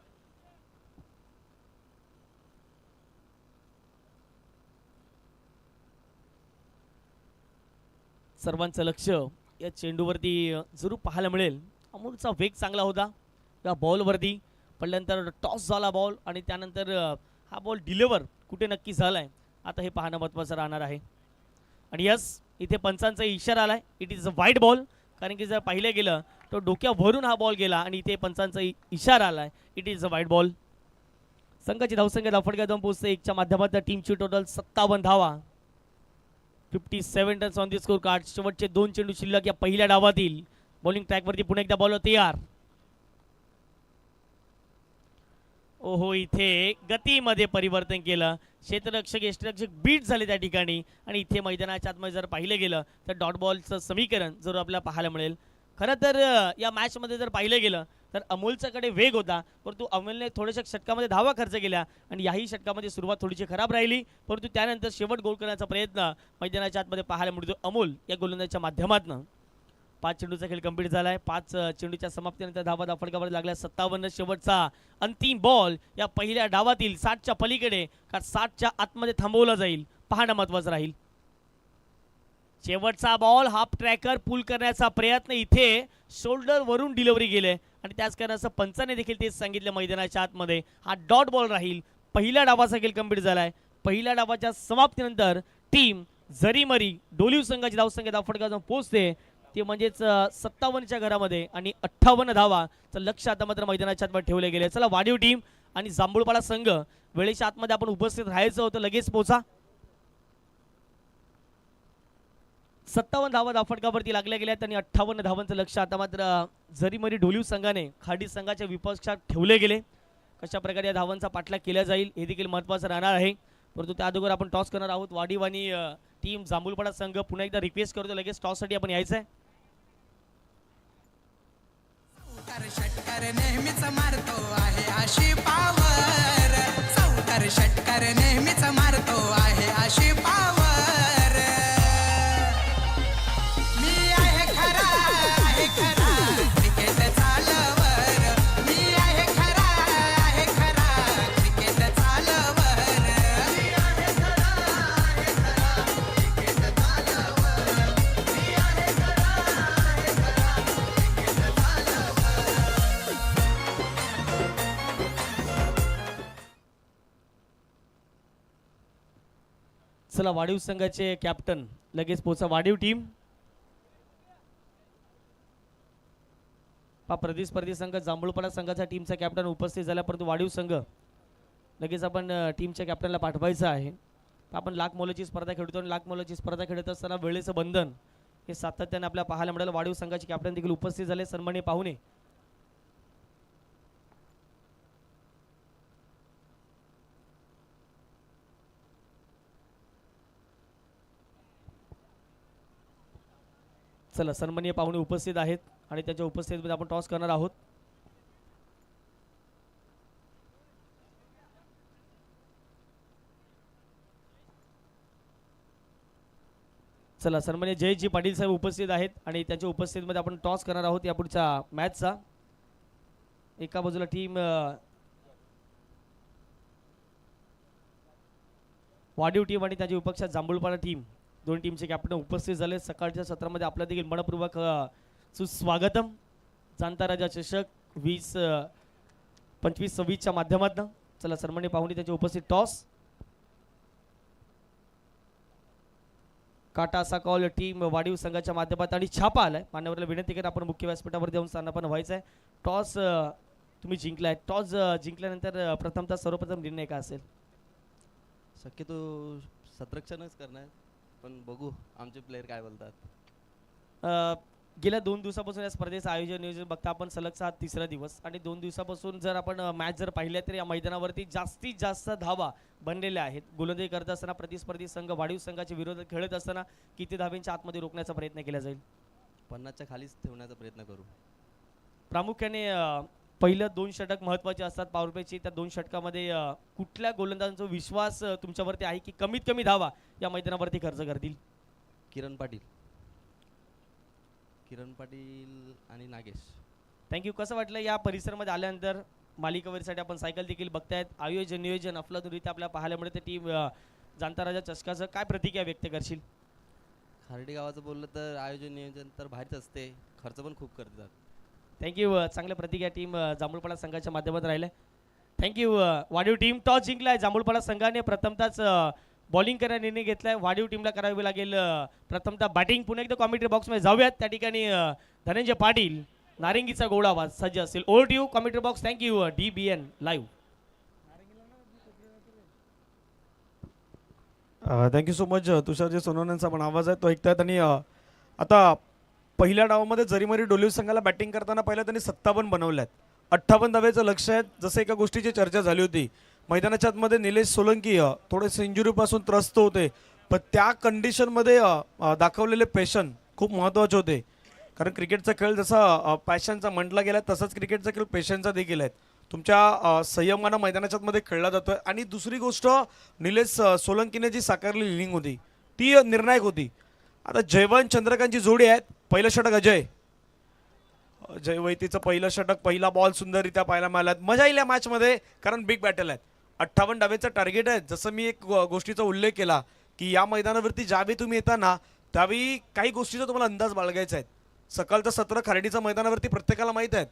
सर्वांचं लक्ष या चेंडूवरती जरूर पाहायला मिळेल. अमोलचा वेग चांगला होता या बॉलवरती. पडल्यानंतर टॉस झाला बॉल आणि त्यानंतर हा बॉल डिलिव्हर कुठे नक्की झालाय आता हे पाहणं महत्त्वाचं राहणार आहे. आणि यस इथे पंचांचा इशारा आलाय. It is a wide ball. कारण की जर पाहिलं गेलं तो डोक्यावरून हा बॉल गेला आणि इथे पंचांचा इशारा आलाय. It is a wide ball. संघाची धावसंख्या धावफटक्या जाऊन पोहोचते 1च्या माध्यमातून. टीमची टोटल 57 धावा. 57 runs on the score card. शेवटचे 2 चेंडू शिल्लक या पहिल्या डावातील. बॉलिंग ट्रॅकवरती पुन्हा एकदा बॉलर तयार. ओहो इथे गतीमध्ये परिवर्तन केलं. क्षेत्ररक्षक यष्टिरक्षक बीट झाले त्या ठिकाणी आणि इथे मैदानाच्या आतमध्ये जर पाहिलं गेलं तर डॉट बॉलचं समीकरण जरूर आपल्याला पाहायला मिळेल. खरं तर या मॅचमध्ये जर पाहिलं गेलं तर अमोलच्याकडे वेग होता परंतु अमोलने थोड्याशा षटकामध्ये धावा खर्च केल्या आणि याही षटकामध्ये सुरुवात थोडीशी खराब राहिली. परंतु त्यानंतर शेवट गोल करण्याचा प्रयत्न मैदानाच्या आतमध्ये पाहायला मिळतो अमोल या गोलंदाजाच्या माध्यमातून. 5 चेंडूचा खेळ कंप्लीट झालाय. 5 चेंडूच्या समाप्तीनंतर धावा धावफटकावर लागल्या 57. शेवटचा अंतिम बॉल या पहिल्या डावातील 60च्या पलीकडे का 60च्या आतमध्ये थांबवला जाईल पाहणं महत्त्वाचं राहील. शेवटचा बॉल हाफ ट्रॅकर पुल करण्याचा प्रयत्न. इथे शोल्डर वरून डिलिव्हरी गेले आणि त्याच कारणाचं पंचाने देखील तेच सांगितलं मैदानाच्या आतमध्ये हा डॉट बॉल राहील. पहिल्या डावाचा खेळ कंप्लीट झालाय. पहिल्या डावाच्या समाप्तीनंतर टीम जरीमरी डोलीव संघाची धावसंख्या धावफटकावर पोहोचते ते म्हणजेच 57च्या घरामध्ये आणि 58 धावाचं लक्ष आता मात्र मैदानाच्या आतमध्ये ठेवले गेले. चला वाढीव टीम आणि जांभूळपाडा संघ वेळेच्या आतमध्ये आपण उपस्थित राहायचं होतं. लगेच पोचा. 57 धावा धावफटकावरती लागल्या गेल्यात आणि 58 धावांचं लक्ष आता मात्र जरीमरी डोलीव संघाने खाडी संघाच्या विपक्षात ठेवले गेले. कशा प्रकारे या धावांचा पाठलाग केला जाईल हे देखील महत्त्वाचं राहणार आहे. परंतु त्या अगोदर आपण टॉस करणार आहोत. वाढीव आणि टीम जांभूळपाडा संघ पुन्हा एकदा रिक्वेस्ट करतो लगेच टॉससाठी आपण यायचं आहे. षटकर नेहमीच मारतो आहे अशी पावर. चौकार षटकर नेहमीच मारतो आहे अशी पावर. मी आहे खरा क्रिकेट चालवर. मी आहे खरा क्रिकेट चालवर. मी आहे खरा क्रिकेट चालवर. मी आहे खरा क्रिकेट चालवर. चला वाढीव संघाचे कॅप्टन लगेच पोचा. वाढीव टीम प्रतिस्पर्धी संघ जांभूळपाडा संघाचा टीमचा कॅप्टन उपस्थित झाला परंतु वाढीव संघ लगेच आपण टीमच्या कॅप्टनला पाठवायचं आहे. आपण लाख मोलाची स्पर्धा खेळतो आणि लाख मोलाची स्पर्धा खेळत असताना वेळेचं बंधन हे सातत्याने आपल्याला पाहायला मिळालं. वाढीव संघाचे कॅप्टन देखील उपस्थित झाले. सन्माननीय पाहुणे चला सन्माननीय पाहुणे उपस्थित आहेत आणि त्यांच्या उपस्थितीमध्ये आपण टॉस करणार आहोत. चला सन्माननीय जयजी पाटील साहेब उपस्थित आहेत आणि त्यांच्या उपस्थितीमध्ये आपण टॉस करणार आहोत या पुढच्या मॅचचा. एका बाजूला टीम वाढीव टीम आणि त्याच्या विपक्षात जांभूळपाडा टीम, दोन टीमचे कॅप्टन उपस्थित झाले. सकाळच्या सत्रामध्ये आपल्या देखील मनपूर्वक सुस्वागतम. जाणता राजा चषक 25-26च्या माध्यमातून. चला सन्माननीय पाहुणे त्यांच्या उपस्थित टॉस. काटा असा कॉल टीम वाढीव संघाच्या माध्यमात आणि छापा आलाय. मान्यवराला विनंती करा आपण मुख्य व्यासपीठावर जाऊन स्थानापन्न व्हायचं आहे. टॉस तुम्ही जिंकलाय. टॉस जिंकल्यानंतर प्रथमतः सर्वप्रथम निर्णय काय असेल? शक्यतो सतरक्षणच करणार, पण बघू आमचे प्लेयर काय बोलतात. गेल्या 2 दिवसापासून या स्पर्धेचं आयोजन नियोजन बघता आपण सलगचा हा 3रा दिवस आणि 2 दिवसापासून जर आपण मॅच जर पाहिल्या तर या मैदानावरती जास्तीत जास्त धावा बनलेल्या आहेत. गोलंदाजी करत असताना प्रतिस्पर्धी संघ वाढीव संघाच्या विरोधात खेळत असताना किती धावेंच्या आतमध्ये रोखण्याचा प्रयत्न केला जाईल? 50च्या खालीच ठेवण्याचा प्रयत्न करू. प्रामुख्याने पहिलं 2 षटक महत्त्वाचे असतात पॉवर प्लेची. त्या 2 षटकामध्ये कुठल्या गोलंदाजांचा विश्वास तुमच्यावरती आहे की कमीत कमी धावा या मैदानावरती खर्च करतील? किरण पाटील आणि नागेश. थँक्यू. कसं वाटलं या परिसरामध्ये आल्यानंतर? मालिकावीरसाठी आपण सायकल देखील बघतायत. आयोजन नियोजन अफलातूनरित्या आपल्याला पाहायला मिळते. टीम जाणता राजा चषकाचं काय प्रतिक्रिया व्यक्त करशील? खार्डी गावाचं बोललं तर आयोजन नियोजन तर भारीच असते, खर्च पण खूप करतात. थँक्यू. चांगल्या प्रतिक्रिया टीम जांभूळपाडा संघाच्या माध्यमातून राहिल्या. थँक्यू. वाढीव टीम टॉस जिंकलाय. जांभूळपाडा संघाने प्रथमतःच बॉलिंग करण्याचा निर्णय घेतलाय. वाढीव टीमला करावी लागेल प्रथमतः बॅटिंग. पुन्हा एकदा कॉमेंट्री बॉक्समध्ये जाऊयात. त्या ठिकाणी धनंजय पाटील नारिंगीचा गोड आवाज सज्ज असेल. Over to you commentary box. Thank you. DBN live. Thank you so much. Tusharji सोनवणेंचा पण आवाज आहे तो ऐकतायत. आणि आता पहिल्या डावामध्ये जरीमरी डोलीव संघाला बॅटिंग करताना पहिला त्यांनी 57 बनवल्यात. 58 धावेचं लक्ष आहे. जसं एका गोष्टीची चर्चा झाली होती मैदानाच्या आतमध्ये निलेश सोलंकी थोडेसे इंजुरीपासून त्रस्त होते, पण त्या कंडिशनमध्ये दाखवलेले पॅशन खूप महत्त्वाचे होते. कारण क्रिकेटचा खेळ जसा पॅशनचा म्हटला गेला तसंच क्रिकेटचा खेळ पेशनचा देखील आहे. तुमच्या संयमानं मैदानाच्या आतमध्ये खेळला जातोय. आणि दुसरी गोष्ट निलेश सोलंकीने जी साकारलेली इनिंग होती ती निर्णायक होती. आता जयवंत चंद्रकांतची जोडी आहेत. पहिलं षटक अजय वैतीचं पहिलं षटक, पहिला बॉल सुंदररित्या पाहायला मिळाला. मजा येईल या मॅचमध्ये कारण बिग बॅटल आहेत. 58 डावेचं टार्गेट आहे. जसं मी एक गोष्टीचा उल्लेख केला की या मैदानावरती ज्यावेळी तुम्ही येता ना त्यावेळी काही गोष्टीचा तुम्हाला अंदाज बाळगायचा आहे. सकाळचं सत्र खार्डीच्या मैदानावरती प्रत्येकाला माहीत आहेत.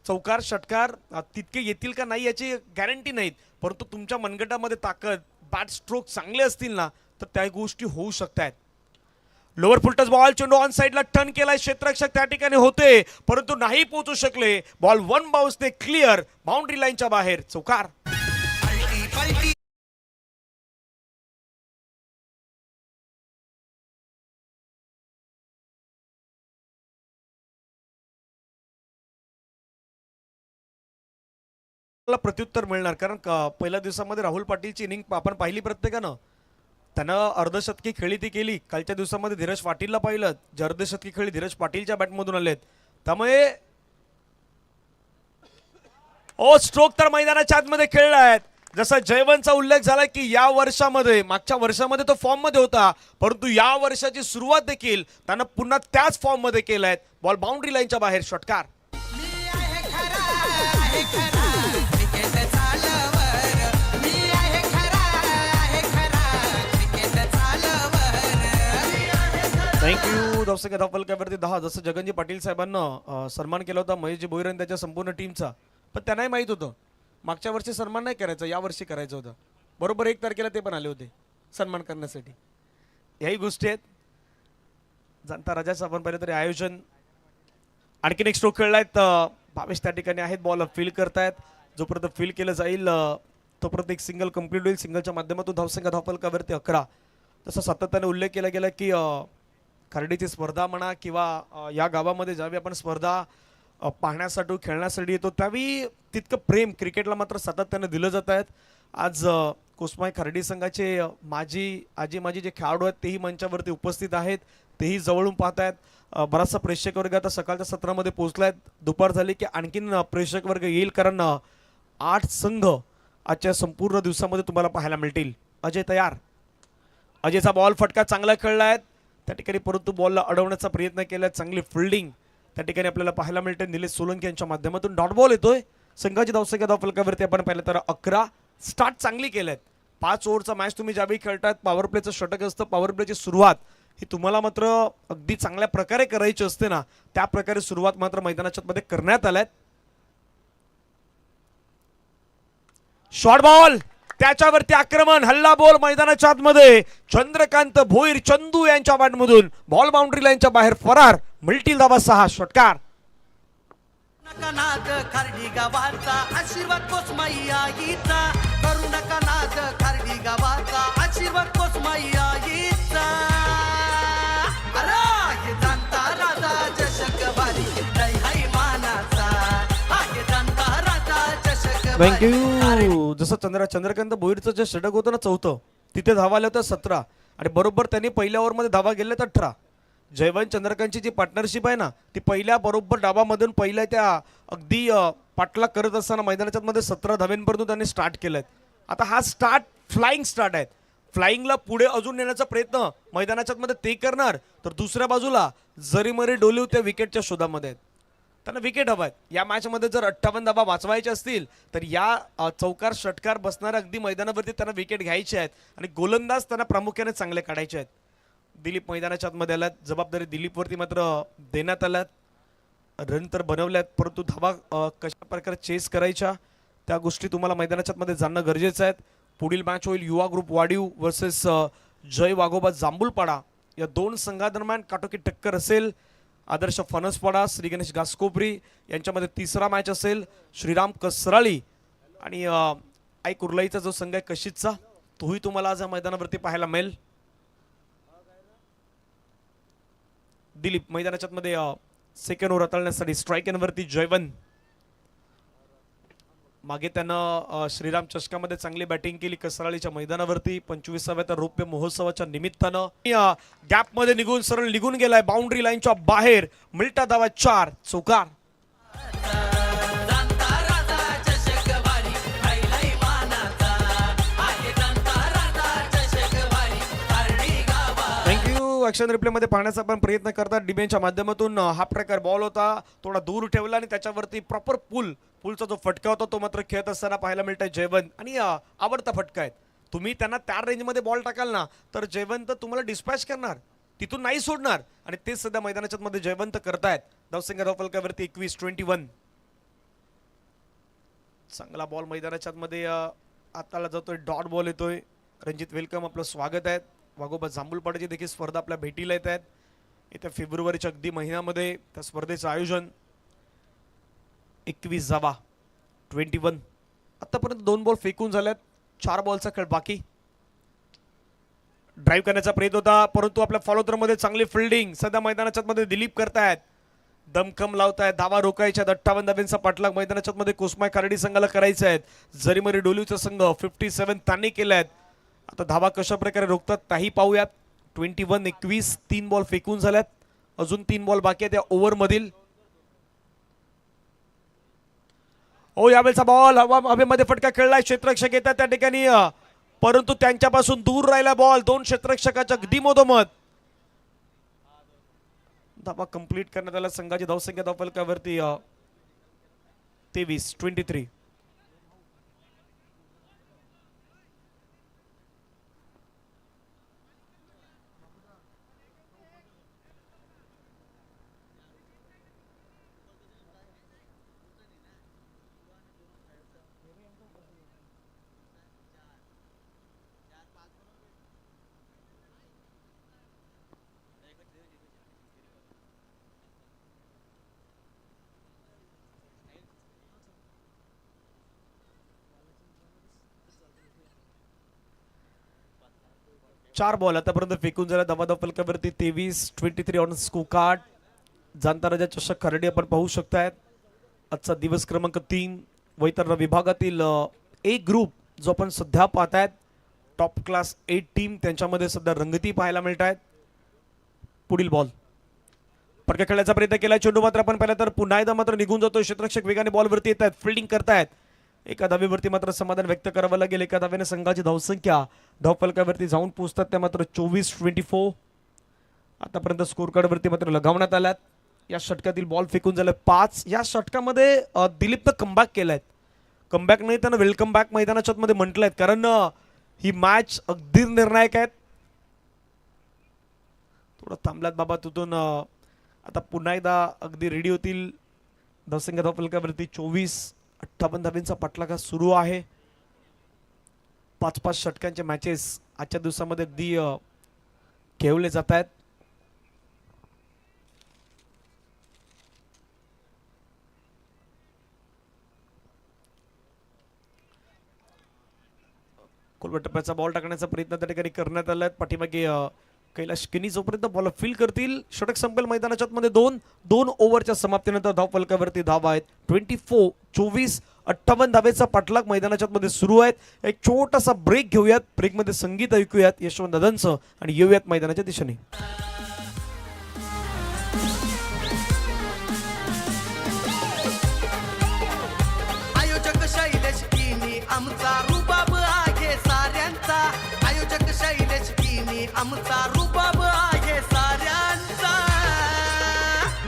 चौकार षटकार तितके येतील का नाही याची गॅरंटी नाहीत, परंतु तुमच्या मनगटामध्ये ताकद, बॅट स्ट्रोक चांगले असतील ना तर त्या गोष्टी होऊ शकतात. लोअर फुलटच बॉल चेंडू ऑन साईडला टर्न केलाय. क्षेत्ररक्षक त्या ठिकाणी होते परंतु नाही पोहोचू शकले. बॉल 1 बाउन्सने क्लिअर बाउंड्री लाईनच्या बाहेर. चौकार. प्रत्युत्तर मिळणार कारण पहिल्या दिवसामध्ये राहुल पाटीलची इनिंग आपण पाहिली प्रत्येकानं. त्यानं अर्धशतकी खेळी ती केली. कालच्या दिवसामध्ये धीरज पाटीलला पाहिलं, जे अर्धशतकी खेळी धीरज पाटीलच्या बॅटमधून आलेत. त्यामुळे स्ट्रोक तर मैदानाच्या आतमध्ये खेळला आहेत. जसा जयवंतचा उल्लेख झाला की या वर्षामध्ये मागच्या वर्षामध्ये तो फॉर्म मध्ये होता, परंतु या वर्षाची सुरुवात देखील त्यानं पुन्हा त्याच फॉर्म मध्ये केलाय. बॉल बाउंड्री लाईनच्या बाहेर. षटकार. थँक्यू. दर्शक धावफलकावरती 10 जसं जगनजी पाटील साहेबांना सन्मान केला होता महेशजी भोईर आणि त्याच्या संपूर्ण टीमचा, पण त्यांनाही माहीत होतं मागच्या वर्षी सन्मान नाही करायचा, या वर्षी करायचं होतं. बरोबर 1 तारखेला ते पण आले होते सन्मान करण्यासाठी. याही गोष्टी आहेत. जाणता राजाचं आपण पाहिलं तरी आयोजन. आणखीन एक स्ट्रोक खेळलायत. भावेश त्या ठिकाणी आहेत. बॉल फील करतायत. जोपर्यंत फील केलं जाईल तोपर्यंत एक सिंगल कंप्लीट होईल. सिंगलच्या माध्यमातून धावसंख्या धावफलकावरती 11. तसं सातत्याने उल्लेख केला गेला की खार्डीची स्पर्धा म्हणा किंवा या गावामध्ये ज्यावेळी आपण स्पर्धा पाहण्यासाठी खेळण्यासाठी येतो त्यावेळी तितकं प्रेम क्रिकेटला मात्र सातत्याने दिलं जात आहेत. आज कोसमाई खार्डी संघाचे माझी जे खेळाडू आहेत तेही मंचावरती उपस्थित आहेत. तेही जवळून पाहत आहेत. बराचसा प्रेक्षक वर्ग आता सकाळच्या सत्रामध्ये पोहोचलाय. दुपार झाली की आणखीन प्रेक्षक वर्ग येईल, कारण 8 संघ आजच्या संपूर्ण दिवसामध्ये तुम्हाला पाहायला मिळतील. अजय तयार. अजयचा बॉल फटका चांगला खेळलाय त्या ठिकाणी, परंतु बॉलला अडवण्याचा प्रयत्न केला. चांगली फिल्डिंग त्या ठिकाणी आपल्याला पाहायला मिळते. निलेश सोलंकी यांच्या माध्यमातून डॉट बॉल येतोय. संघाची धावसंख्या धावफलकावरती आपण पाहिलं तर 11. स्टार्ट चांगली केलेत. 5 ओव्हरचा मॅच तुम्ही ज्यावेळी खेळतायत, पॉवर प्लेचं षटक असतं. पॉवर प्लेची सुरुवात ही तुम्हाला मात्र अगदी चांगल्या प्रकारे करायची असते ना, त्या प्रकारे सुरुवात मात्र मैदानाच्या मध्ये करण्यात आल्यात. शॉर्ट बॉल, त्याच्यावरती आक्रमण, हल्ला बॉल मैदानाच्या आतमध्ये. चंद्रकांत भोईर चंदू यांच्या बॅटमधून बॉल बाउंड्री लाईनच्या बाहेर फरार. मिळतील धावा 6. षटकार. नका नाद खारडी गावाचा आशीर्वाद कोसमाई आईचा. करू नका नाद खारडी गावाचा आशीर्वाद कोसमाई आईचा. अरे हे जाणता राजा चषक वारी जय हाय मानाचा. हे जाणता राजा चषक वारी. थँक्यू. जसं चंद्रकांत भोईरचं जे षटक होतं ना 4थं, तिथे धावा आल्या होत्या 17 आणि बरोबर त्यांनी पहिल्या ओव्हरमध्ये धावा गेल्या 18. जयवंत चंद्रकांतची जी पार्टनरशिप आहे ना, ती पहिल्या बरोबर डावामधून पहिल्या त्या अगदी पाठलाग करत असताना मैदानाच्या मध्ये 17 धाव्यांपर्यंत त्यांनी स्टार्ट केलंय. आता हा स्टार्ट फ्लाइंग स्टार्ट आहे. फ्लाइंगला पुढे अजून नेण्याचा प्रयत्न मैदानाच्या मध्ये ते करणार, तर दुसऱ्या बाजूला जरीमरी डोलीव त्या विकेटच्या शोधामध्ये आहेत. त्यांना विकेट हवाय. या मॅचमध्ये जर 58 धावा वाचवायचे असतील तर या चौकार षटकार बसणाऱ्या अगदी मैदानावरती त्यांना विकेट घ्यायचे आहेत आणि गोलंदाज त्यांना प्रामुख्याने चांगले काढायचे आहेत. दिलीप मैदानाच्या आतमध्ये आल्यात. जबाबदारी दिलीपवरती मात्र देण्यात आल्यात. रन तर बनवल्यात, परंतु धावा कशा प्रकारे चेस करायच्या त्या गोष्टी तुम्हाला मैदानाच्या आतमध्ये जाणणं गरजेचं आहे. पुढील मॅच होईल युवा ग्रुप वाडीव वर्सेस जय वाघोबा जांभूलपाडा. या 2 संघादरम्यान काटोकी टक्कर असेल. आदर्श फणसपाडा श्री गणेश घासकोपरी यांच्यामध्ये 3रा मॅच असेल. श्रीराम कसराळी आणि आई कुर्लाईचा जो संघ आहे कशितचा, तोही तुम्हाला आज या मैदानावरती पाहायला मिळेल. दिलीप मैदानाच्या मध्ये सेकंड ओव्हर हाताळण्यासाठी स्ट्राईक एनवरती जयवंत. मागे त्यानं श्रीराम चषकामध्ये चांगली बॅटिंग केली कसराळीच्या मैदानावरती. 25व्या त्या रौप्य महोत्सवाच्या निमित्तानं गॅप मध्ये निघून सरळ निघून गेलाय बाउंड्री लाईनच्या बाहेर. मिळता धावा 4. चौकार. जाणता राजा चषक वारी हाय लय मानाचा. हे जाणता राजा चषक वारी खारडी गावा. थँक्यू. ऍक्शन रिप्ले मध्ये पाहण्याचा आपण प्रयत्न करतात. डिबेंच्या माध्यमातून हा प्रकार बॉल होता, थोडा दूर ठेवला आणि त्याच्यावरती प्रॉपर पुलचा जो फटका होता तो मात्र खेळत असताना पाहायला मिळतोय जयवंत. आणि आवडता फटका आहे. तुम्ही त्यांना त्या रेंजमध्ये बॉल टाकाल ना तर जयवंत तुम्हाला डिस्पॅच करणार, तिथून नाही सोडणार. आणि तेच सध्या मैदानाच्या मध्ये जयवंत करतायत. धावसंख्या धावफलकावरती 21-21. चांगला बॉल मैदानाच्या मध्ये आताला जातोय. डॉट बॉल येतोय. रणजित वेलकम, आपलं स्वागत आहे. वाघोबा जांभूलपाड्याची देखील स्पर्धा आपल्या भेटीला येत आहेत. येत्या फेब्रुवारीच्या अगदी महिन्यामध्ये त्या स्पर्धेचं आयोजन. 21 धावा 21. आतापर्यंत 2 बॉल फेकून झाल्यात. 4 बॉलचा खेळ बाकी. ड्राईव्ह करण्याचा प्रयत्न होता, परंतु आपल्या फॉलोथ्रो मध्ये चांगली फिल्डिंग सध्या मैदानाच्या मध्ये दिलीप करतायत. दमखम लावतायत. धावा रोखायच्या. 58 धाव्यांचा पाठलाग मैदानाच्या मध्ये कोसमाय खारडी संघाला करायचा आहे. जरीमरी डोलीवचा संघ 57 त्यांनी केल्यात. आता धावा कशा प्रकारे रोखतात त्याही पाहूयात. 21-21. 3 बॉल फेकून झाल्यात. अजून 3 बॉल बाकी आहेत या ओव्हर मधील. यावेळेचा बॉल हवेमध्ये फटका खेळलाय. क्षेत्ररक्षक येतात त्या ठिकाणी, परंतु त्यांच्यापासून दूर राहिला बॉल. 2 क्षेत्ररक्षकाच्या अगदी मधोमध. धावा कंप्लीट करण्यात आला. संघाची धावसंख्या धावफलकावरती 23-23. चार बॉल आतापर्यंत फेकून झाला. धावा फलकावरती 23-23 ऑन स्कोर कार्ड. जाणता राजा चषक खर्डी आपण पाहू शकतायत. आजचा दिवस क्रमांक 3 वैतरणा विभागातील ए ग्रुप जो आपण सध्या पाहतायत. टॉप क्लास 8 टीम त्यांच्यामध्ये सध्या रंगती पाहायला मिळत आहेत. पुढील बॉल फटका खेळण्याचा प्रयत्न केला, चेंडू मात्र आपण पाहिला तर पुन्हा एकदा मात्र निघून जातो. क्षेत्ररक्षक वेगाने बॉलवरती येत आहेत, फिल्डिंग करतायत. एका धावेवरती मात्र समाधान व्यक्त करावं लागेल. एका धावेने संघाची धावसंख्या धावफलकावरती जाऊन पोहोचतात त्या मात्र 24-24. आतापर्यंत स्कोर कार्डवरती मात्र लगावण्यात आल्यात. या षटकातील बॉल फेकून झालं 5. या षटकामध्ये दिलीपनं कमबॅक केलाय. कमबॅक नाही त्यानं वेलकम बॅक मैदानाच्या मध्ये म्हटलंय, कारण ही मॅच अगदी निर्णायक आहेत. थोडं थांबल्यात बाबा तिथून. आता पुन्हा एकदा अगदी रेडी होतील. धावसंख्या धावफलकावरती 24-58 धावेंचा पाठलाग सुरू आहे. 5-5 षटकांचे मॅचेस आजच्या दिवसामध्ये अगदी खेळवले जात आहेत. खोलवर टप्प्याचा बॉल टाकण्याचा प्रयत्न त्या ठिकाणी करण्यात आलाय. पाठीमागे कैलाश किनी जोपर्यंत बॉल फील करतील षटक संपेल मैदानाच्या मध्ये. 2 ओव्हरच्या समाप्तीनंतर धावफलकावरती धावा आहेत. 24-28 धावेचा पाठलाग मैदानाच्या मध्ये सुरू आहेत. एक छोटासा ब्रेक घेऊयात. ब्रेकमध्ये संगीत ऐकूयात यशवंत दादांचं आणि येऊयात मैदानाच्या दिशेने. आयोजक शैलेश किनी आमचा रुबाब आहे साऱ्यांचा. आयोजक शैलेश किनी आमचा रुबाब आहे साऱ्यांचा.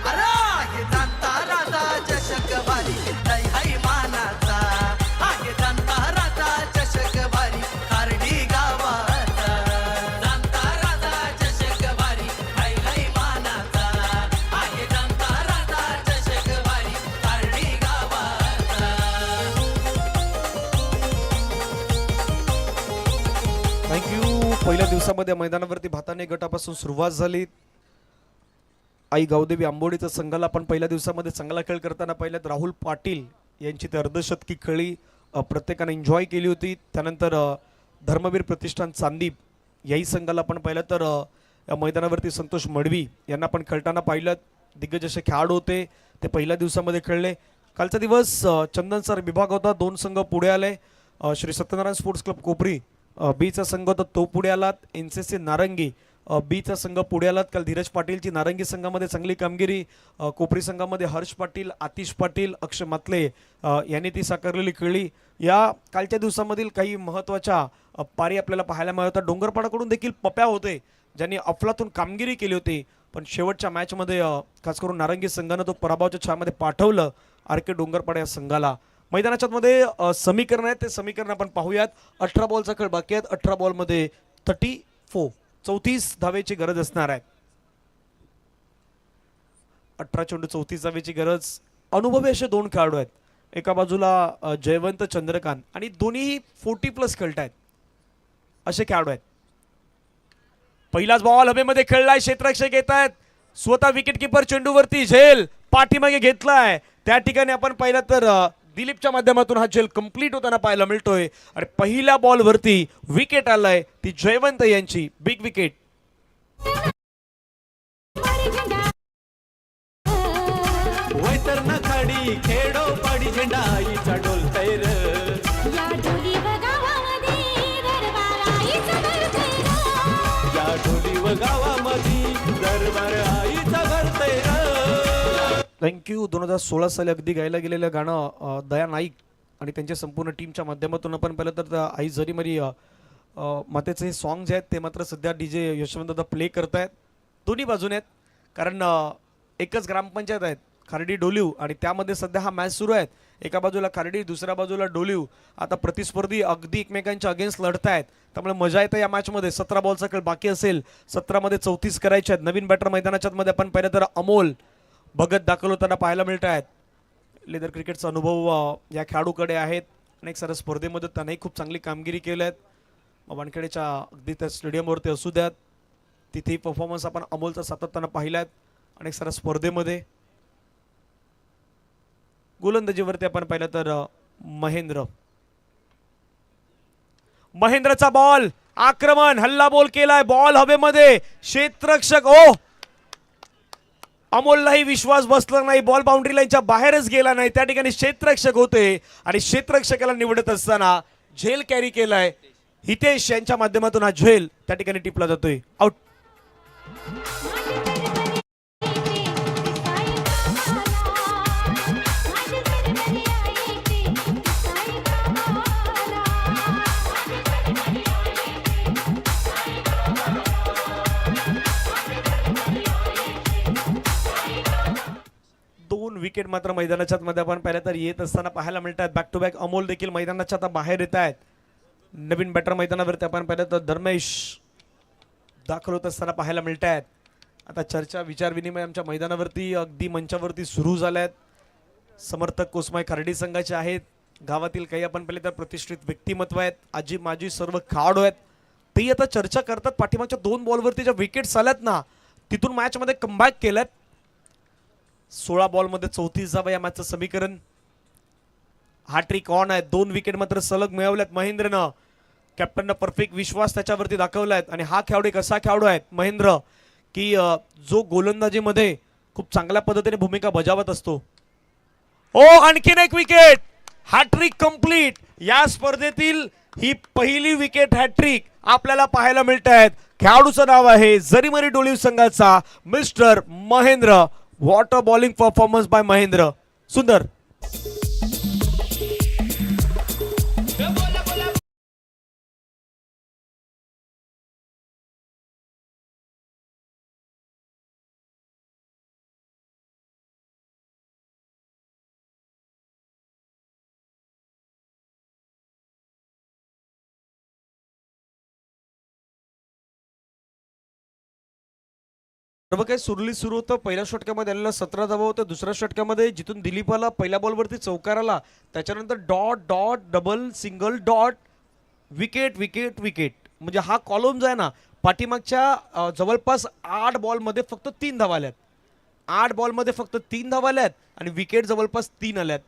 अरे आहे जाणता राजा चषक वारी जय हाय मानाचा. आहे जाणता राजा चषक वारी खार्डी गावाचा. जाणता राजा चषक वारी जय हाय मानाचा. आहे जाणता राजा चषक वारी खार्डी गावाचा. थँक्यू. पहिल्या दिवसामध्ये मैदानावरती भाताने गटापासून सुरुवात झाली. आई गावदेवी आंबोडीच्या संघाला आपण पहिल्या दिवसामध्ये चांगला खेळ करताना पाहिल्यात. राहुल पाटील यांची ते अर्धशतकी खेळी प्रत्येकाने एन्जॉय केली होती. त्यानंतर धर्मवीर प्रतिष्ठान चांदीप याही संघाला आपण पाहिलं तर या मैदानावरती संतोष मडवी यांना आपण खेळताना पाहिलं. दिग्गज असे खेळाडू होते, ते पहिल्या दिवसामध्ये खेळले. कालचा दिवस चंदनसर विभाग होता. 2 संघ पुढे आले. श्री सत्यनारायण स्पोर्ट्स क्लब कोपरी बीचा संघ होता तो पुढे आलात. NCC नारंगी बीचा संघ पुढे आलात. काल धीरज पाटीलची नारंगी संघामध्ये चांगली कामगिरी. कोपरी संघामध्ये हर्ष पाटील, आतिश पाटील, अक्षय मातले यांनी ती साकारलेली खेळली. या कालच्या दिवसामधील काही महत्त्वाच्या पारी आपल्याला पाहायला मिळत होत्या. डोंगरपाडाकडून देखील पप्या होते ज्यांनी अफलातून कामगिरी केली होती, पण शेवटच्या मॅचमध्ये खास करून नारंगी संघानं तो पराभवाच्या छायामध्ये पाठवलं RK डोंगरपाडा या संघाला. मैदानाच्या मध्ये समीकरण आहेत, ते समीकरण आपण पाहूयात. 18 बॉलचा खेळ बाकी आहेत. 18 बॉलमध्ये 34 धावेची गरज असणार आहे. 18 चेंडू 34 धावेची गरज. अनुभवी असे 2 खेळाडू आहेत. एका बाजूला जयवंत चंद्रकांत आणि दोन्ही 40+ खेळतायत असे खेळाडू आहेत. पहिलाच बॉल हवेमध्ये खेळलाय. क्षेत्ररक्षक येत आहेत. स्वतः विकेट किपर चेंडूवरती झेल पाठीमागे घेतलाय. त्या ठिकाणी आपण पाहिलं तर दिलीपच्या माध्यमातून हा झेल कंप्लीट होताना पाहायला मिळतोय. आणि पहिल्या बॉलवरती विकेट आलाय ती जयवंत यांची बिग विकेट. वैतरणा खाडी खेडो पाडी झेंडा आईचा डोल तैर. या डोली गावामध्ये दरबार आईचं घर तैर. या ढोली व गावामध्ये दरबार आईचा घर तैर. थँक्यू. 2016 साली अगदी गायला गेलेलं गाणं दया नाईक आणि त्यांच्या संपूर्ण टीमच्या माध्यमातून आपण पाहिलं तर आई जरी मरी मातेचे हे सॉंग जे आहेत ते मात्र सध्या DJ यशवंत दादा प्ले करतायत. दोन्ही बाजूने आहेत, कारण एकच ग्रामपंचायत आहेत खार्डी डोलिव आणि त्यामध्ये सध्या हा मॅच सुरू आहे. एका बाजूला खार्डी, दुसऱ्या बाजूला डोलिव. आता प्रतिस्पर्धी अगदी एकमेकांच्या अगेन्स्ट लढत आहेत, त्यामुळे मजा येते या मॅचमध्ये. 17 बॉलचा खेळ बाकी असेल. 17 मध्ये 34 करायचे आहेत. नवीन बॅटर मैदानाच्या मध्ये आपण पाहिलं तर अमोल भगत दाखल होताना पाहायला मिळत आहेत. लेदर क्रिकेटचा अनुभव या खेळाडूकडे आहेत. अनेक साऱ्या स्पर्धेमध्ये त्यानेही खूप चांगली कामगिरी केली आहेत. वानखेडेच्या अगदी त्या स्टेडियमवरती असू द्यात, तिथेही परफॉर्मन्स आपण अमोलचा सातत्यानं पाहिलात अनेक साऱ्या स्पर्धेमध्ये. गोलंदाजीवरती आपण पाहिलं तर महेंद्रचा बॉल, आक्रमण, हल्ला बॉल केलाय. बॉल हवेमध्ये, क्षेत्ररक्षक अमोललाही विश्वास बसला नाही. बॉल बाउंड्री लाईनच्या बाहेरच गेला नाही. त्या ठिकाणी क्षेत्ररक्षक होते आणि क्षेत्ररक्षकाला निवडत असताना झेल कॅरी केलाय. हितेश यांच्या माध्यमातून हा झेल त्या ठिकाणी टिपला जातोय. आउट. विकेट मात्र मैदानाच्या मध्ये आपण पाहिलं तर येत असताना पाहायला मिळतात. बॅक टू बॅक अमोल देखील मैदानाच्या आता बाहेर येत आहेत. नवीन बॅटर मैदानावरती आपण पाहिलं तर धर्मेश दाखल होत असताना पाहायला मिळत आहेत. आता चर्चा विचार विनिमय आमच्या मैदानावरती अगदी मंचावरती सुरू झाल्यात. समर्थक कोसमाई खर्डी संघाचे आहेत. गावातील काही आपण पाहिले तर प्रतिष्ठित व्यक्तिमत्व आहेत. आजी माजी सर्व खेळाडू आहेत. ते आता चर्चा करतात पाठीमागच्या 2 बॉलवरती ज्या विकेट्स आल्यात ना तिथून मॅच मध्ये कमबॅक केल्यात. 16 बॉलमध्ये 34 धावा या मॅचचं समीकरण. हॅट्रिक ऑन आहे. 2 विकेट मात्र सलग मिळवल्यात महेंद्रनं. कॅप्टननं परफेक्ट विश्वास त्याच्यावरती दाखवलाय. आणि हा खेळाडू एक असा खेळाडू आहे महेंद्र की जो गोलंदाजीमध्ये खूप चांगल्या पद्धतीने भूमिका बजावत असतो. ओ आणखीन एक विकेट. Hat trick complete. या स्पर्धेतील ही पहिली विकेट हॅट्रिक आपल्याला पाहायला मिळत आहेत. खेळाडूचं नाव आहे जरीमरी डोलीव संघाचा mister Mahendra. What a bowling performance by Mahendra. सुंदर. सर्व काही सुरळीत सुरू होतं. पहिल्या षटकामध्ये आलेला 17 धावा होतं. दुसऱ्या षटकामध्ये जिथून दिलीपाला पहिल्या बॉलवरती चौकार आला त्याच्यानंतर dot dot double single dot wicket wicket wicket म्हणजे हा कॉलम जो आहे ना पाठीमागच्या जवळपास 8 बॉलमध्ये फक्त 3 धावा आल्यात. 8 बॉलमध्ये फक्त 3 धावा आल्यात आणि विकेट जवळपास 3 आल्यात.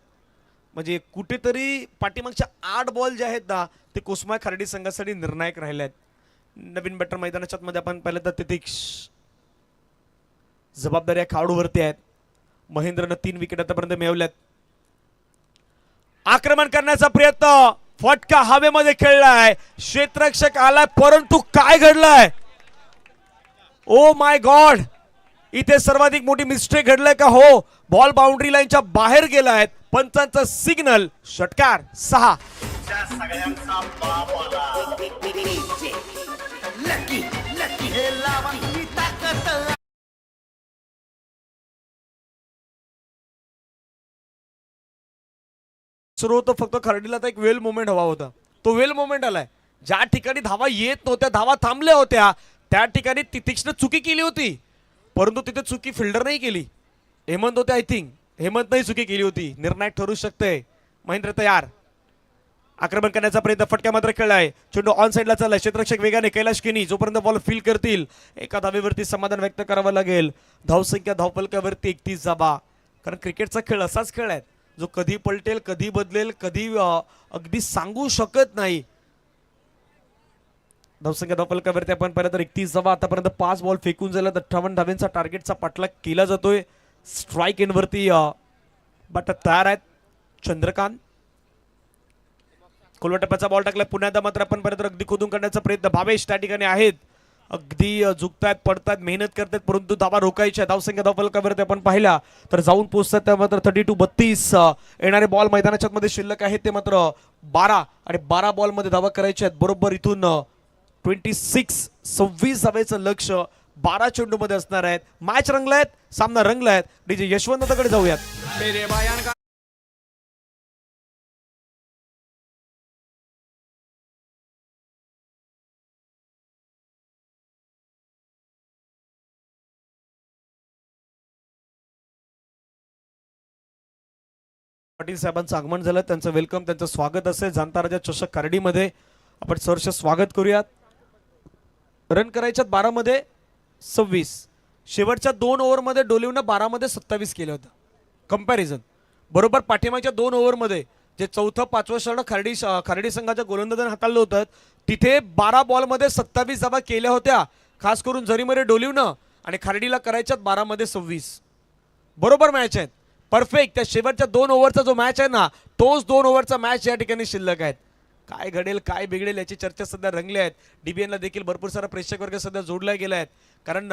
म्हणजे कुठेतरी पाठीमागच्या 8 बॉल जे आहेत ना ते कोसमाई खर्डी संघासाठी निर्णायक राहिले आहेत. नवीन बॅटर मैदानाच्या मध्ये आपण पाहिलं तर तितीक्ष जबाबदारी या खेळाडूवरती आहेत. महेंद्रनं 3 विकेट आतापर्यंत मिळवल्यात. आक्रमण करण्याचा प्रयत्न. फटका हवेमध्ये खेळलाय. क्षेत्ररक्षक आलाय परंतु काय घडलंय. Oh my God. इथे सर्वाधिक मोठी मिस्टेक घडलाय का. हो बॉल बाउंड्री लाईनच्या बाहेर गेलाय. पंचांचा सिग्नल. षटकार 6. लकी लकी हे लावा ही ताकद. सुरू होतं फक्त खर्डीला तर एक वेल मोमेंट हवा होता. तो वेल मोमेंट आलाय. ज्या ठिकाणी धावा येत नव्हत्या धावा थांबल्या होत्या त्या ठिकाणी तितीक्षनं चुकी केली होती परंतु तिथे चुकी फिल्डर नाही केली. हेमंत होते. आय थिंक हेमंत नाही चुकी केली होती. निर्णायक ठरू शकते. महेंद्र तयार. आक्रमण करण्याचा प्रयत्न. फटका मात्र खेळलाय. चेंडू ऑन साईडला चाललाय. क्षेत्ररक्षक वेगाने कैलाश केनी जोपर्यंत बॉल फील करतील एका धावेवरती समाधान व्यक्त करावं लागेल. धावसंख्या धावफलकावरती 31 धावा. कारण क्रिकेटचा खेळ असाच खेळ आहे जो कधी पलटेल कधी बदलेल कधी अगदी सांगू शकत नाही. धावसंख्या धावफलकावरती आपण पाहिलं तर 31 धावा. आतापर्यंत 5 बॉल फेकून झाल्यात. 58 धावांचा टार्गेटचा पाठलाग केला जातोय. स्ट्राईक एंडवरती बट तयार आहेत चंद्रकांत. खोलवा टप्प्याचा बॉल टाकलाय. पुन्हा एकदा मात्र आपण पाहिलं तर अगदी खोदून करण्याचा प्रयत्न. भावेश त्या ठिकाणी आहेत. अगदी झुकतायत पडतात मेहनत करतात परंतु धावा रोखायच्या. धावसंख्या धावफलकावरती आपण पाहिला तर जाऊन पोहोचतात त्या मात्र 32-32. येणारे बॉल मैदानाच्या मध्ये शिल्लक आहेत ते मात्र 12 आणि 12 बॉलमध्ये धावा करायच्या आहेत. बरोबर इथून 26 धावेचं लक्ष 12 चेंडू मध्ये असणार आहेत. मॅच रंगलायत. सामना रंगलायत. डीजे यशवंतकडे जाऊयात. पाटील साहेबांचं आगमन झालं. त्यांचं वेलकम त्यांचं स्वागत असेल जाणता राजा चषक खर्डीमध्ये. आपण सहर्ष स्वागत करूयात. रन करायच्यात 12 मध्ये 26. शेवटच्या 2 ओव्हरमध्ये डोलिवनं 12 मध्ये 27 केलं होतं. कंपॅरिझन बरोबर पाठीमागच्या 2 ओव्हरमध्ये जे चौथं 5वं षटक खर्डी संघाच्या गोलंदाजांनी हाताळलं होतं तिथे 12 बॉलमध्ये 27 धावा केल्या होत्या. खास करून जरीमरे डोलिवनं आणि खर्डीला करायच्यात 12 मध्ये 26. बरोबर मॅच आहेत. परफेक्ट. त्या शेवटच्या 2 ओव्हरचा जो मॅच आहे ना तोच 2 ओव्हरचा मॅच या ठिकाणी शिल्लक आहेत. काय घडेल काय बिघडेल याची चर्चा सध्या रंगली आहेत. डीबीएनला देखील भरपूर सारा प्रेक्षक वर्ग सध्या जोडला गेला आहेत कारण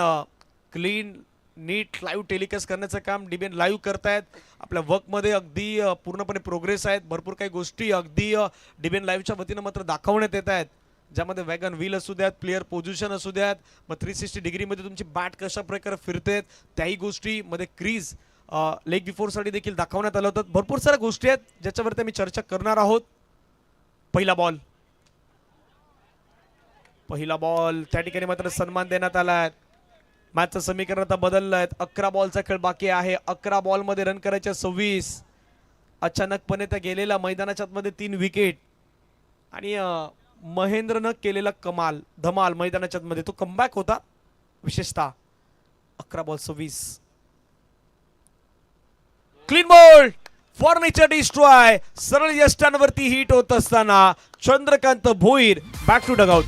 क्लीन नीट लाईव्ह टेलिकास्ट करण्याचं काम डीबीएन लाईव्ह करतायत. आपल्या वर्कमध्ये अगदी पूर्णपणे प्रोग्रेस आहेत. भरपूर काही गोष्टी अगदी डीबीएन लाईव्हच्या वतीनं मात्र दाखवण्यात येत आहेत ज्यामध्ये वॅगन व्हील असू द्यात प्लेअर पोझिशन असू द्यात मग 360 डिग्रीमध्ये तुमची बॅट कशा प्रकारे फिरते त्याही गोष्टी मध्ये क्रीज लेग बिफोरसाठी देखील दाखवण्यात आलं होतं. भरपूर साऱ्या गोष्टी आहेत ज्याच्यावरती आम्ही चर्चा करणार आहोत. पहिला बॉल त्या ठिकाणी मात्र सन्मान देण्यात आलाय. मॅचचं समीकरण आता बदललं आहे. 11 बॉलचा खेळ बाकी आहे. 11 बॉलमध्ये रन करायचे 26. अचानकपणे त्या गेलेला मैदानाच्या आतमध्ये 3 विकेट आणि महेंद्रनं केलेला धमाल मैदानाच्या आतमध्ये तो कमबॅक होता. विशेषतः 11 ball 26. Clean ball furniture destroy. सरळ यष्टांवरती हिट होत असताना Chandrakant Bhoir back to dugout.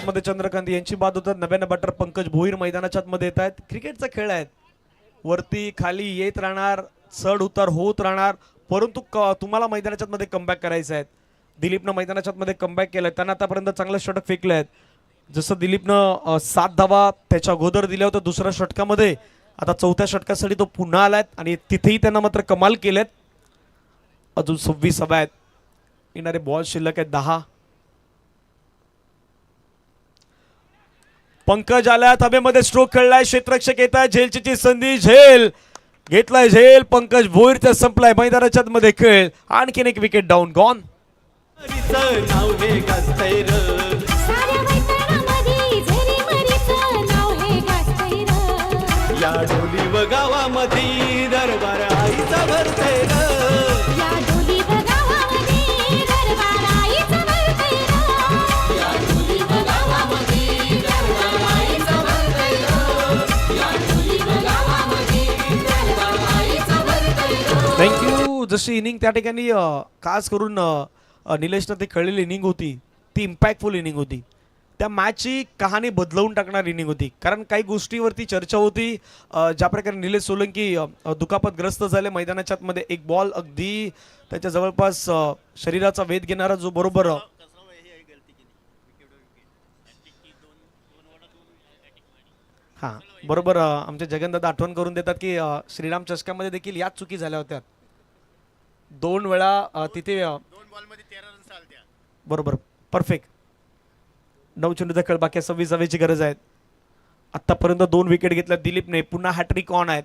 मध्ये चंद्रकांत यांची बाद होतात. नव्यानं बॅटर पंकज भोईर मैदानाच्या आतमध्ये येत आहेत. क्रिकेटचा खेळ आहे. वरती खाली येत राहणार, चढ उतार होत राहणार, परंतु तुम्हाला मैदानाच्या आतमध्ये कमबॅक करायचं आहे. दिलीपनं मैदानाच्या आतमध्ये कमबॅक केलंय. त्यांना आतापर्यंत चांगलं षटक फेकले आहेत. जसं दिलीपनं 7 धावा त्याच्या अगोदर दिल्या होत्या दुसऱ्या षटकामध्ये, आता चौथ्या षटकासाठी तो पुन्हा आलाय आणि तिथेही त्यांना मात्र कमाल केलेत. अजून 26 हव्या आहेत. येणारे बॉल शिल्लक आहेत 10. पंकज आल्यात. हवेमध्ये स्ट्रोक खेळलाय. क्षेत्ररक्षक येत आहे. झेलची संधी. झेल घेतलाय. झेल पंकज भोईरचा संपलाय मैदानाच्या मध्ये खेळ. आणखीन एक विकेट डाऊन गॉन. नाव हे गाजतंय र. साऱ्या मैदानामध्ये झरी मरीचं नाव हे गाजतंय र. या डोली व गावामध्ये दरबार आईचा भरतंय र. या डोली व गावामध्ये दरबार आईचं भरतंय र. या डोली व गावामध्ये दरबार आईचं भरतंय र. या डोली व गावामध्ये दरबार आईचं भरतंय र. थँक्यू. जशी इनिंग त्या ठिकाणी खास करून निलेशनं ते खेळलेली इनिंग होती ती इम्पॅक्टफुल इनिंग होती. त्या मॅचची कहाणी बदलवून टाकणार इनिंग होती. कारण काही गोष्टीवरती चर्चा होती. ज्या प्रकारे निलेश सोलंकी दुखापतग्रस्त झाले मैदानाच्या आतमध्ये. एक बॉल अगदी त्याच्या जवळपास शरीराचा वेध घेणारा जो बरोबर बरोबर आमच्या जगनदादा आठवण करून देतात की श्रीराम चषकामध्ये देखील याच चुकी झाल्या होत्या. 2 वेळा तिथे बरोबर परफेक्ट. 9 चेंडूचा खेळ बाकी 26 धावेची गरज आहे. आतापर्यंत 2 विकेट घेतल्या दिलीपने. पुन्हा हॅट्रिक ऑन आहेत.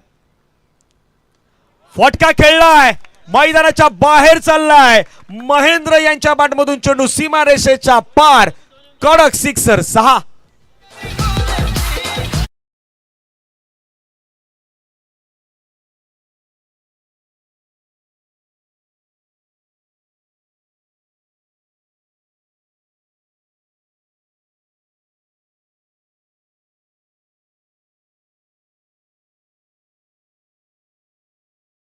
फटका खेळलाय. मैदानाच्या बाहेर चाललाय. महेंद्र यांच्या बॅटमधून चेंडू सीमारेषेच्या पार. कडक सिक्सर. 6.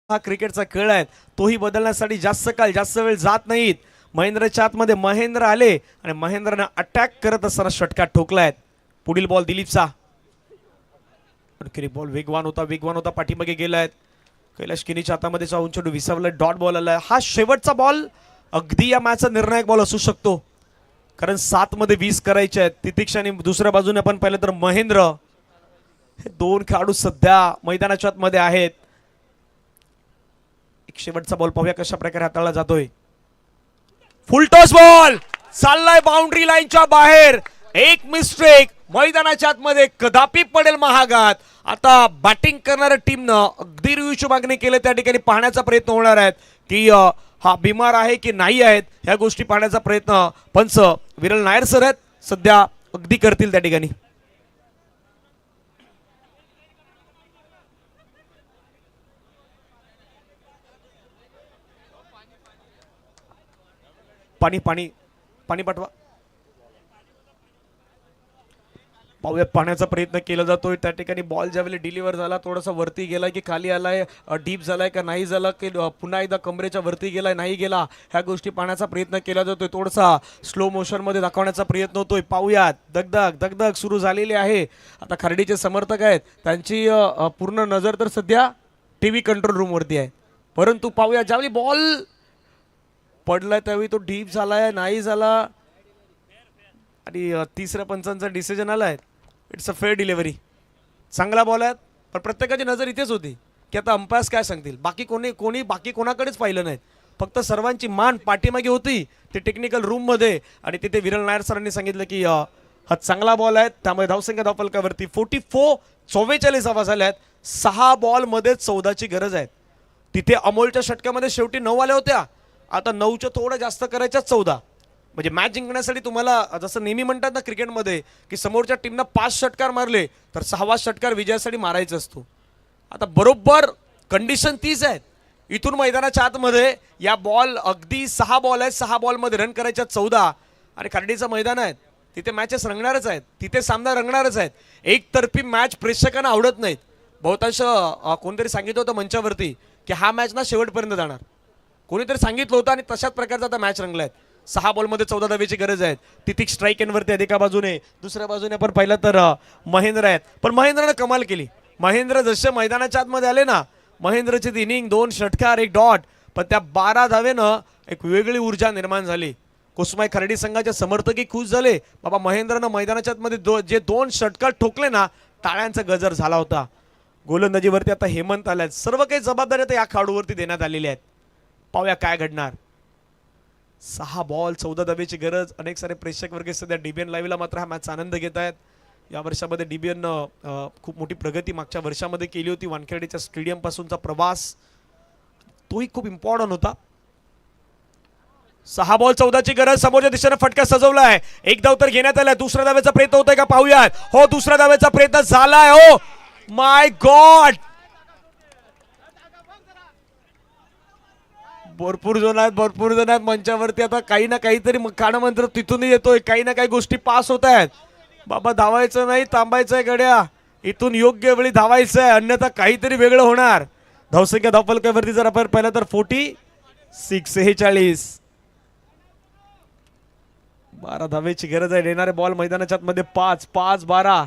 हा क्रिकेटचा खेळ आहे. तोही बदलण्यासाठी जास्त काळ जास्त वेळ जात नाहीत. महेंद्रच्या आतमध्ये महेंद्र आले आणि महेंद्रने अटॅक करत असताना षटकात ठोकलाय. पुढील बॉल दिलीपचा. आणखी बॉल वेगवान होता पाठीमागे गेलाय. कैलाश किनीच्या हातामध्ये जाऊन चेंडू विसावलाय. डॉट बॉल आलाय. हा शेवटचा बॉल अगदी या मॅचचा निर्णायक बॉल असू शकतो. कारण 7 मध्ये 20 करायचे आहेत. तितिक्षा आणि दुसऱ्या बाजूने आपण पाहिलं तर महेंद्र. हे 2 खेळाडू सध्या मैदानाच्या आतमध्ये आहेत. एक शेवटचा बॉल पाहूया कशा प्रकारे हाताळला जातोय. फुल टॉस बॉल चाललाय बाउंड्री लाईनच्या बाहेर. एक मिस्टेक मैदानाच्या आतमध्ये कदापि पडेल महागात. आता बॅटिंग करणाऱ्या टीमनं अगदी रिव्ह्यूची मागणी केली. त्या ठिकाणी पाहण्याचा प्रयत्न होणार आहे की हा बिमार आहे की नाही आहेत. ह्या गोष्टी पाहण्याचा प्रयत्न पंच विरल नायर सर आहेत सध्या अगदी करतील त्या ठिकाणी. पाणी पाणी पाणी पाठवा. पाहूयात पाण्याचा प्रयत्न केला जातोय. त्या ठिकाणी बॉल ज्यावेळी डिलिव्हर झाला थोडासा वरती गेलाय की खाली आलाय, डीप झालाय का नाही झाला, की पुन्हा एकदा कमरेच्या वरती गेलाय नाही गेला, ह्या गोष्टी पाहण्याचा प्रयत्न केला जातोय. थोडासा स्लो मोशन मध्ये दाखवण्याचा प्रयत्न होतोय. पाहूयात. दगदग दगदग सुरू झालेली आहे. आता खार्डीचे समर्थक आहेत त्यांची पूर्ण नजर तर सध्या टीव्ही कंट्रोल रूम वरती आहे. परंतु पाहूया ज्यावेळी बॉल पडलाय त्यावेळी तो डीप झालाय नाही झाला आणि तिसऱ्या पंचांचा डिसिजन आलाय. It's a fair delivery. चांगला बॉल आहे पण प्रत्येकाची नजर इथेच होती की आता अंपायर्स काय सांगतील. बाकी कोणाकडेच पाहिलं नाही. फक्त सर्वांची मान पाठीमागे होती ते टेक्निकल रूममध्ये आणि तिथे विरल नायर सरांनी सांगितलं की हा चांगला बॉल आहे. त्यामुळे धावसंख्या धावफलकावरती 44 धावा झाल्यात. 6 बॉलमध्ये 14ची गरज आहे. तिथे अमोलच्या षटकामध्ये शेवटी 9 आल्या होत्या. आता 9च्या थोडं जास्त करायच्या 14. म्हणजे मॅच जिंकण्यासाठी तुम्हाला जसं नेहमी म्हणतात ना क्रिकेटमध्ये की समोरच्या टीमनं 5 षटकार मारले तर 6वा षटकार विजयासाठी मारायचा असतो. आता बरोबर कंडिशन तीच आहे. इथून मैदानाच्या आतमध्ये या बॉल अगदी 6 बॉल आहेत. 6 बॉलमध्ये रन करायच्या 14 आणि खर्डीचं मैदान आहे तिथे मॅचेस रंगणारच आहेत. तिथे सामना रंगणारच आहेत. एकतर्फी मॅच प्रेक्षकांना आवडत नाहीत. बहुतांश कोणतरी सांगितलं होतं मंचावरती की हा मॅच ना शेवटपर्यंत जाणार. कोणीतरी सांगितलं होतं आणि तशाच प्रकारचा आता मॅच रंगला आहे. 6 बॉलमध्ये 14 धावेची गरज आहे. तिथिक स्ट्राईक एंडवरती आहे एका बाजूने. दुसऱ्या बाजूने आपण पाहिलं तर महेंद्र आहेत. पण महेंद्रनं कमाल केली. महेंद्र जसे मैदानाच्या आतमध्ये आले ना महेंद्रची ती इनिंग 2 षटकार 1 डॉट पण त्या 12 धावेनं एक वेगळी ऊर्जा निर्माण झाली. कुसुमाई खर्डी संघाचे समर्थकही खुश झाले. बाबा महेंद्रनं मैदानाच्या आतमध्ये जे 2 षटकार ठोकले ना टाळ्यांचा गजर झाला होता. गोलंदाजीवरती आता हेमंत आल्यात. सर्व काही जबाबदारी आता या खेळाडूवरती देण्यात आलेली आहेत. पाहूया काय घडणार. 6 बॉल 14 धावेची गरज. अनेक सारे प्रेक्षक वर्ग सध्या डीबीएन लाईव्हला मात्र हा मॅच आनंद घेत आहेत. या वर्षामध्ये डीबीएन खूप मोठी प्रगती मागच्या वर्षामध्ये केली होती. वानखेडेच्या स्टेडियम पासूनचा प्रवास तोही खूप इम्पॉर्टंट होता. 6 बॉल 14ची गरज. समोरच्या दिशेने फटका सजवलाय. एक धाव तर घेण्यात आलाय. दुसऱ्या धावेचा प्रयत्न होतोय का पाहूयात. हो दुसऱ्या धावेचा प्रयत्न झालाय. हो माय गॉड भरपूर जण आहेत मंचावरती. आता काही ना काहीतरी कानमंत्र तिथूनही येतोय. काही ना काही गोष्टी पास होत आहेत. बाबा धावायचं नाही थांबायचंय गड्या. इथून योग्य वेळी धावायचं आहे अन्यथा काहीतरी वेगळं होणार. धावसंख्या धावफलकावरती जर आपण पाहिलं तर 46. 12 धावेची गरज आहे. येणारे बॉल मैदानाच्या मध्ये 5-12.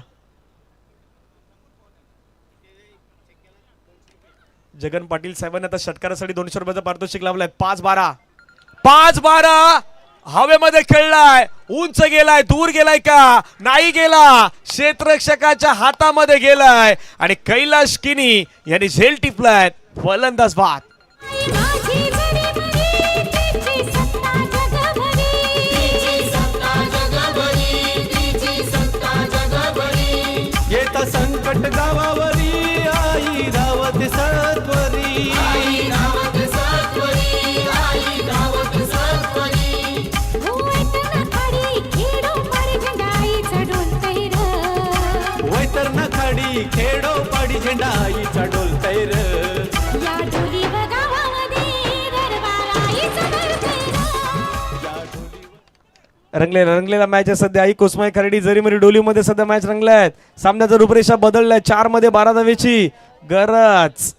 जगन पाटील साहेबांनी आता षटकारासाठी 200 रुपयाचा पारितोषिक लावलाय. 5-12 हवेमध्ये खेळलाय. उंच गेलाय. दूर गेलाय का नाही गेला. क्षेत्ररक्षकाच्या हातामध्ये गेलाय आणि कैलाश किनी यांनी झेल टिपलाय. फलंदाज बाद. माझी बडी बडी तिची सत्ता जगभरी येता संकट गावावरी आई धावत सत्वरी. वैतरणा खाडी खेडो पाडी झेंडा आईचा डोलतय र. या डोली गावामध्ये दरबाराईचं बरतय रंगलेला मॅच आहे सध्या. आई कुसमाई खर्डी जरीमरी डोलीमध्ये सध्या मॅच रंगलाय. सामन्याचा रूपरेषा बदललाय. 4 मध्ये 12 धावेची गरज.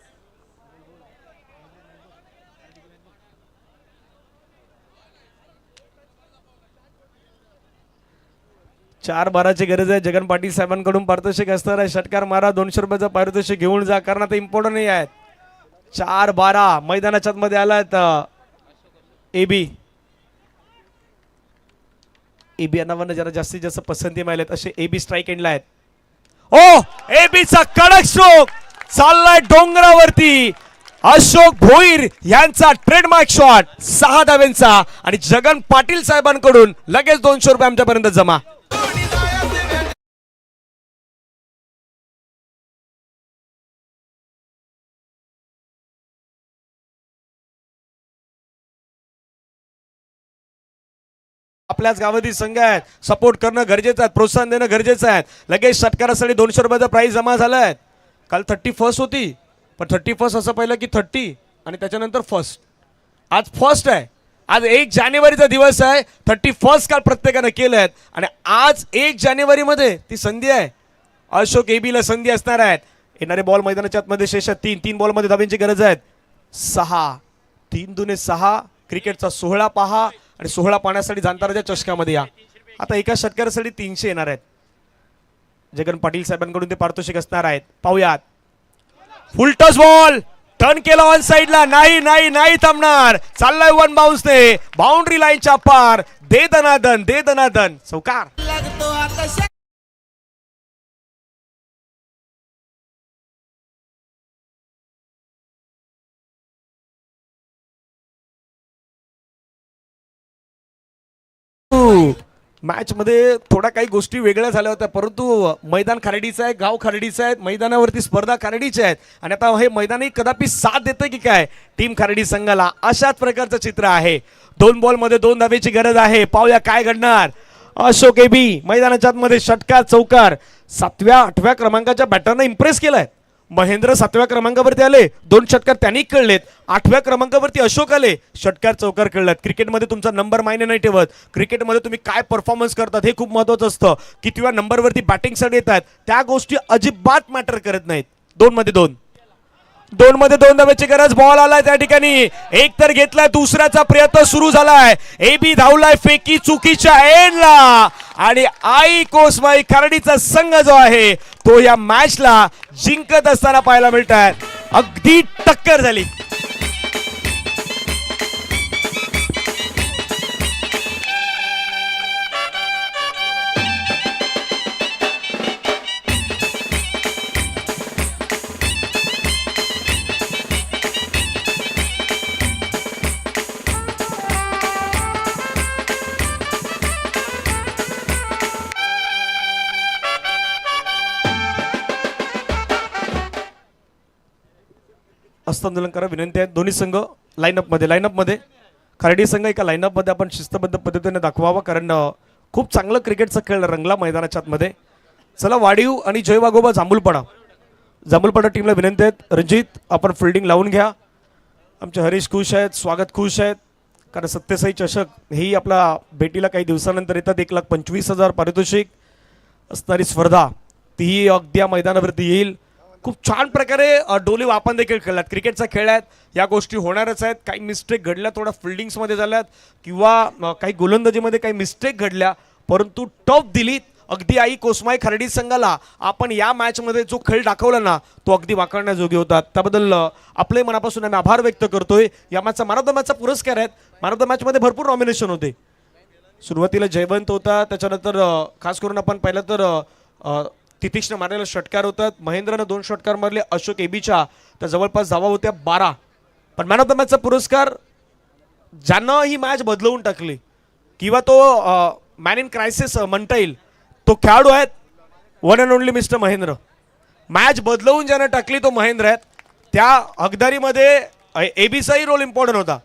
चार 12ची गरज आहे. जगन पाटील साहेबांकडून पारितोषिक असणार आहे. षटकार मारा 200 रुपयाचा पारितोषिक घेऊन जा कारण आता इम्पॉर्टंट नाही आहेत. 4-12 मैदानाच्या मध्ये आलात. एबी या नावानं जरा जास्तीत जास्त पसंती मिळाल्यात असे एबी स्ट्राईक एंडला आहेत. ओ एबीचा कडक स्ट्रोक चाललाय डोंगरावरती. अशोक भोईर यांचा ट्रेडमार्क शॉट 6 धाव्यांचा आणि जगन पाटील साहेबांकडून लगेच 200 रुपये आमच्यापर्यंत जमा. आपल्याच गावातील संघ आहेत. सपोर्ट करणं गरजेचं आहे. प्रोत्साहन देणं गरजेचं आहे. लगेच षटकारासाठी 200 रुपयाचा प्राइस जमा झालाय. काल 31 होती पण 31 असं पाहिलं की 30 आणि त्याच्यानंतर फर्स्ट. आज फर्स्ट आहे. आज 1 जानेवारीचा दिवस आहे. 31 काल प्रत्येकानं केलं आहे आणि आज 1 जानेवारीमध्ये ती संधी आहे. अशोक एबीला संधी असणार आहेत. येणारे बॉल मैदानाच्या आतमध्ये शेष 3 बॉलमध्ये धाब्यांची गरज आहे. 6 3 दुने 6 क्रिकेटचा 16 पहा आणि 16 पाहण्यासाठी जाणताराच्या चषकामध्ये या. आता एका षटकारासाठी 300 येणार आहेत. जगन पाटील साहेबांकडून ते पारितोषिक असणार आहेत. पाहूयात. फुल टच बॉल टर्न केला ऑन साइडला, नाही नाही नाही थांबणार, चाललाय वन बाउन्सने बाउंड्री लाईनच्या पार, दे दनादन चौकार. लागतो आता मॅच मध्ये थोडा काही गोष्टी वेगळ्या झाल्या होत्या, परंतु मैदान खर्डीचं आहे, गाव खर्डीचं आहे, मैदानावरती स्पर्धा खर्डीच्या आहेत आणि आता हे मैदानही कदापि साथ देतं की काय टीम खर्डी संघाला, अशाच प्रकारचं चित्र आहे. 2 बॉलमध्ये 2 धावेची गरज आहे. पाहूया काय घडणार. अशोक एबी मैदानाच्या आतमध्ये षटकार चौकार. 7व्या 8व्या क्रमांकाच्या बॅटरनं इम्प्रेस केलाय. महेंद्र 7व्या क्रमांकावरती आले, 2 षटकार त्यांनी कळलेत. 8व्या क्रमांकावरती अशोक आले, षटकार चौकार कळलेत. क्रिकेटमध्ये तुमचा नंबर मायने नाही ठेवत, क्रिकेटमध्ये तुम्ही काय परफॉर्मन्स करतात हे खूप महत्वाचं असतं. कितव्या नंबरवरती बॅटिंगसाठी येतात त्या गोष्टी अजिबात मॅटर करत नाहीत. 2 मध्ये 2 धावेची गरज. बॉल आलाय त्या ठिकाणी, एक तर घेतलाय, दुसऱ्याचा प्रयत्न सुरू झालाय. एबी धावलाय फेकी चुकीच्या एंडला आणि आई कोसमाई खर्डीचा संघ जो आहे तो या मॅचला जिंकत असताना पाहायला मिळत आहे. अगदी टक्कर झाली. हस्तांदोलन करा विनंती आहे. दोन्ही संघ लाईनअपमध्ये खर्डी संघ एका लाईनअपमध्ये आपण शिस्तबद्ध पद्धतीने दाखवावा, कारण खूप चांगलं क्रिकेटचा खेळ रंगला मैदानाच्या आतमध्ये. चला वाडीव आणि जय वाघोबा जांभूलपाडा टीमला विनंती आहेत. रणजित आपण फिल्डिंग लावून घ्या. आमचे हरीश खुश आहेत, स्वागत खुश आहेत, कारण सत्यसाई चषक ही आपला भेटीला काही दिवसानंतर येतात. 1,25,000 पारितोषिक असणारी स्पर्धा तीही अगदी या मैदानावरती येईल. खूप छान प्रकारे डोली वापन देखील खेळलात. क्रिकेटचा खेळ आहेत, या गोष्टी होणारच आहेत. काही मिस्टेक घडल्या, थोड्या फिल्डिंग्समध्ये झाल्यात किंवा काही गोलंदाजीमध्ये काही मिस्टेक घडल्या, परंतु टॉप दिलीत. अगदी आई कोसमाई खर्डी संघाला आपण या मॅचमध्ये जो खेळ दाखवला ना तो अगदी वाखाणण्याजोगे होता. त्याबद्दल आपले मनापासून आम्ही आभार व्यक्त करतोय. या मॅचचा मॅन ऑफ द मॅचचा पुरस्कार आहेत. मॅन ऑफ द मॅचमध्ये भरपूर नॉमिनेशन होते. सुरुवातीला जयवंत होता, त्याच्यानंतर खास करून आपण पाहिलं तर तितीशनं मारलेला षटकार होतात. महेंद्रनं 2 षटकार मारले. अशोक एबीच्या त्या जवळपास धावा होत्या 12. पण मॅन ऑफ द मॅचचा पुरस्कार ज्यानं ही मॅच बदलवून टाकली किंवा तो मॅन इन क्रायसिस म्हणता येईल तो खेळाडू आहेत, one and only mister Mahendra. Match बदलवून ज्यानं टाकली तो महेंद्र आहेत. त्या हकदारीमध्ये एबीचाही रोल इम्पॉर्टंट होता,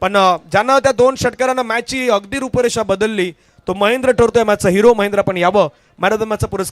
पण ज्यानं त्या 2 षटकारांना मॅचची अगदी रूपरेषा बदलली तो महेंद्र ठरतोय मॅचचा हिरो. महेंद्र पण यावं. मॅन ऑफ द मॅचचा पुरस्कार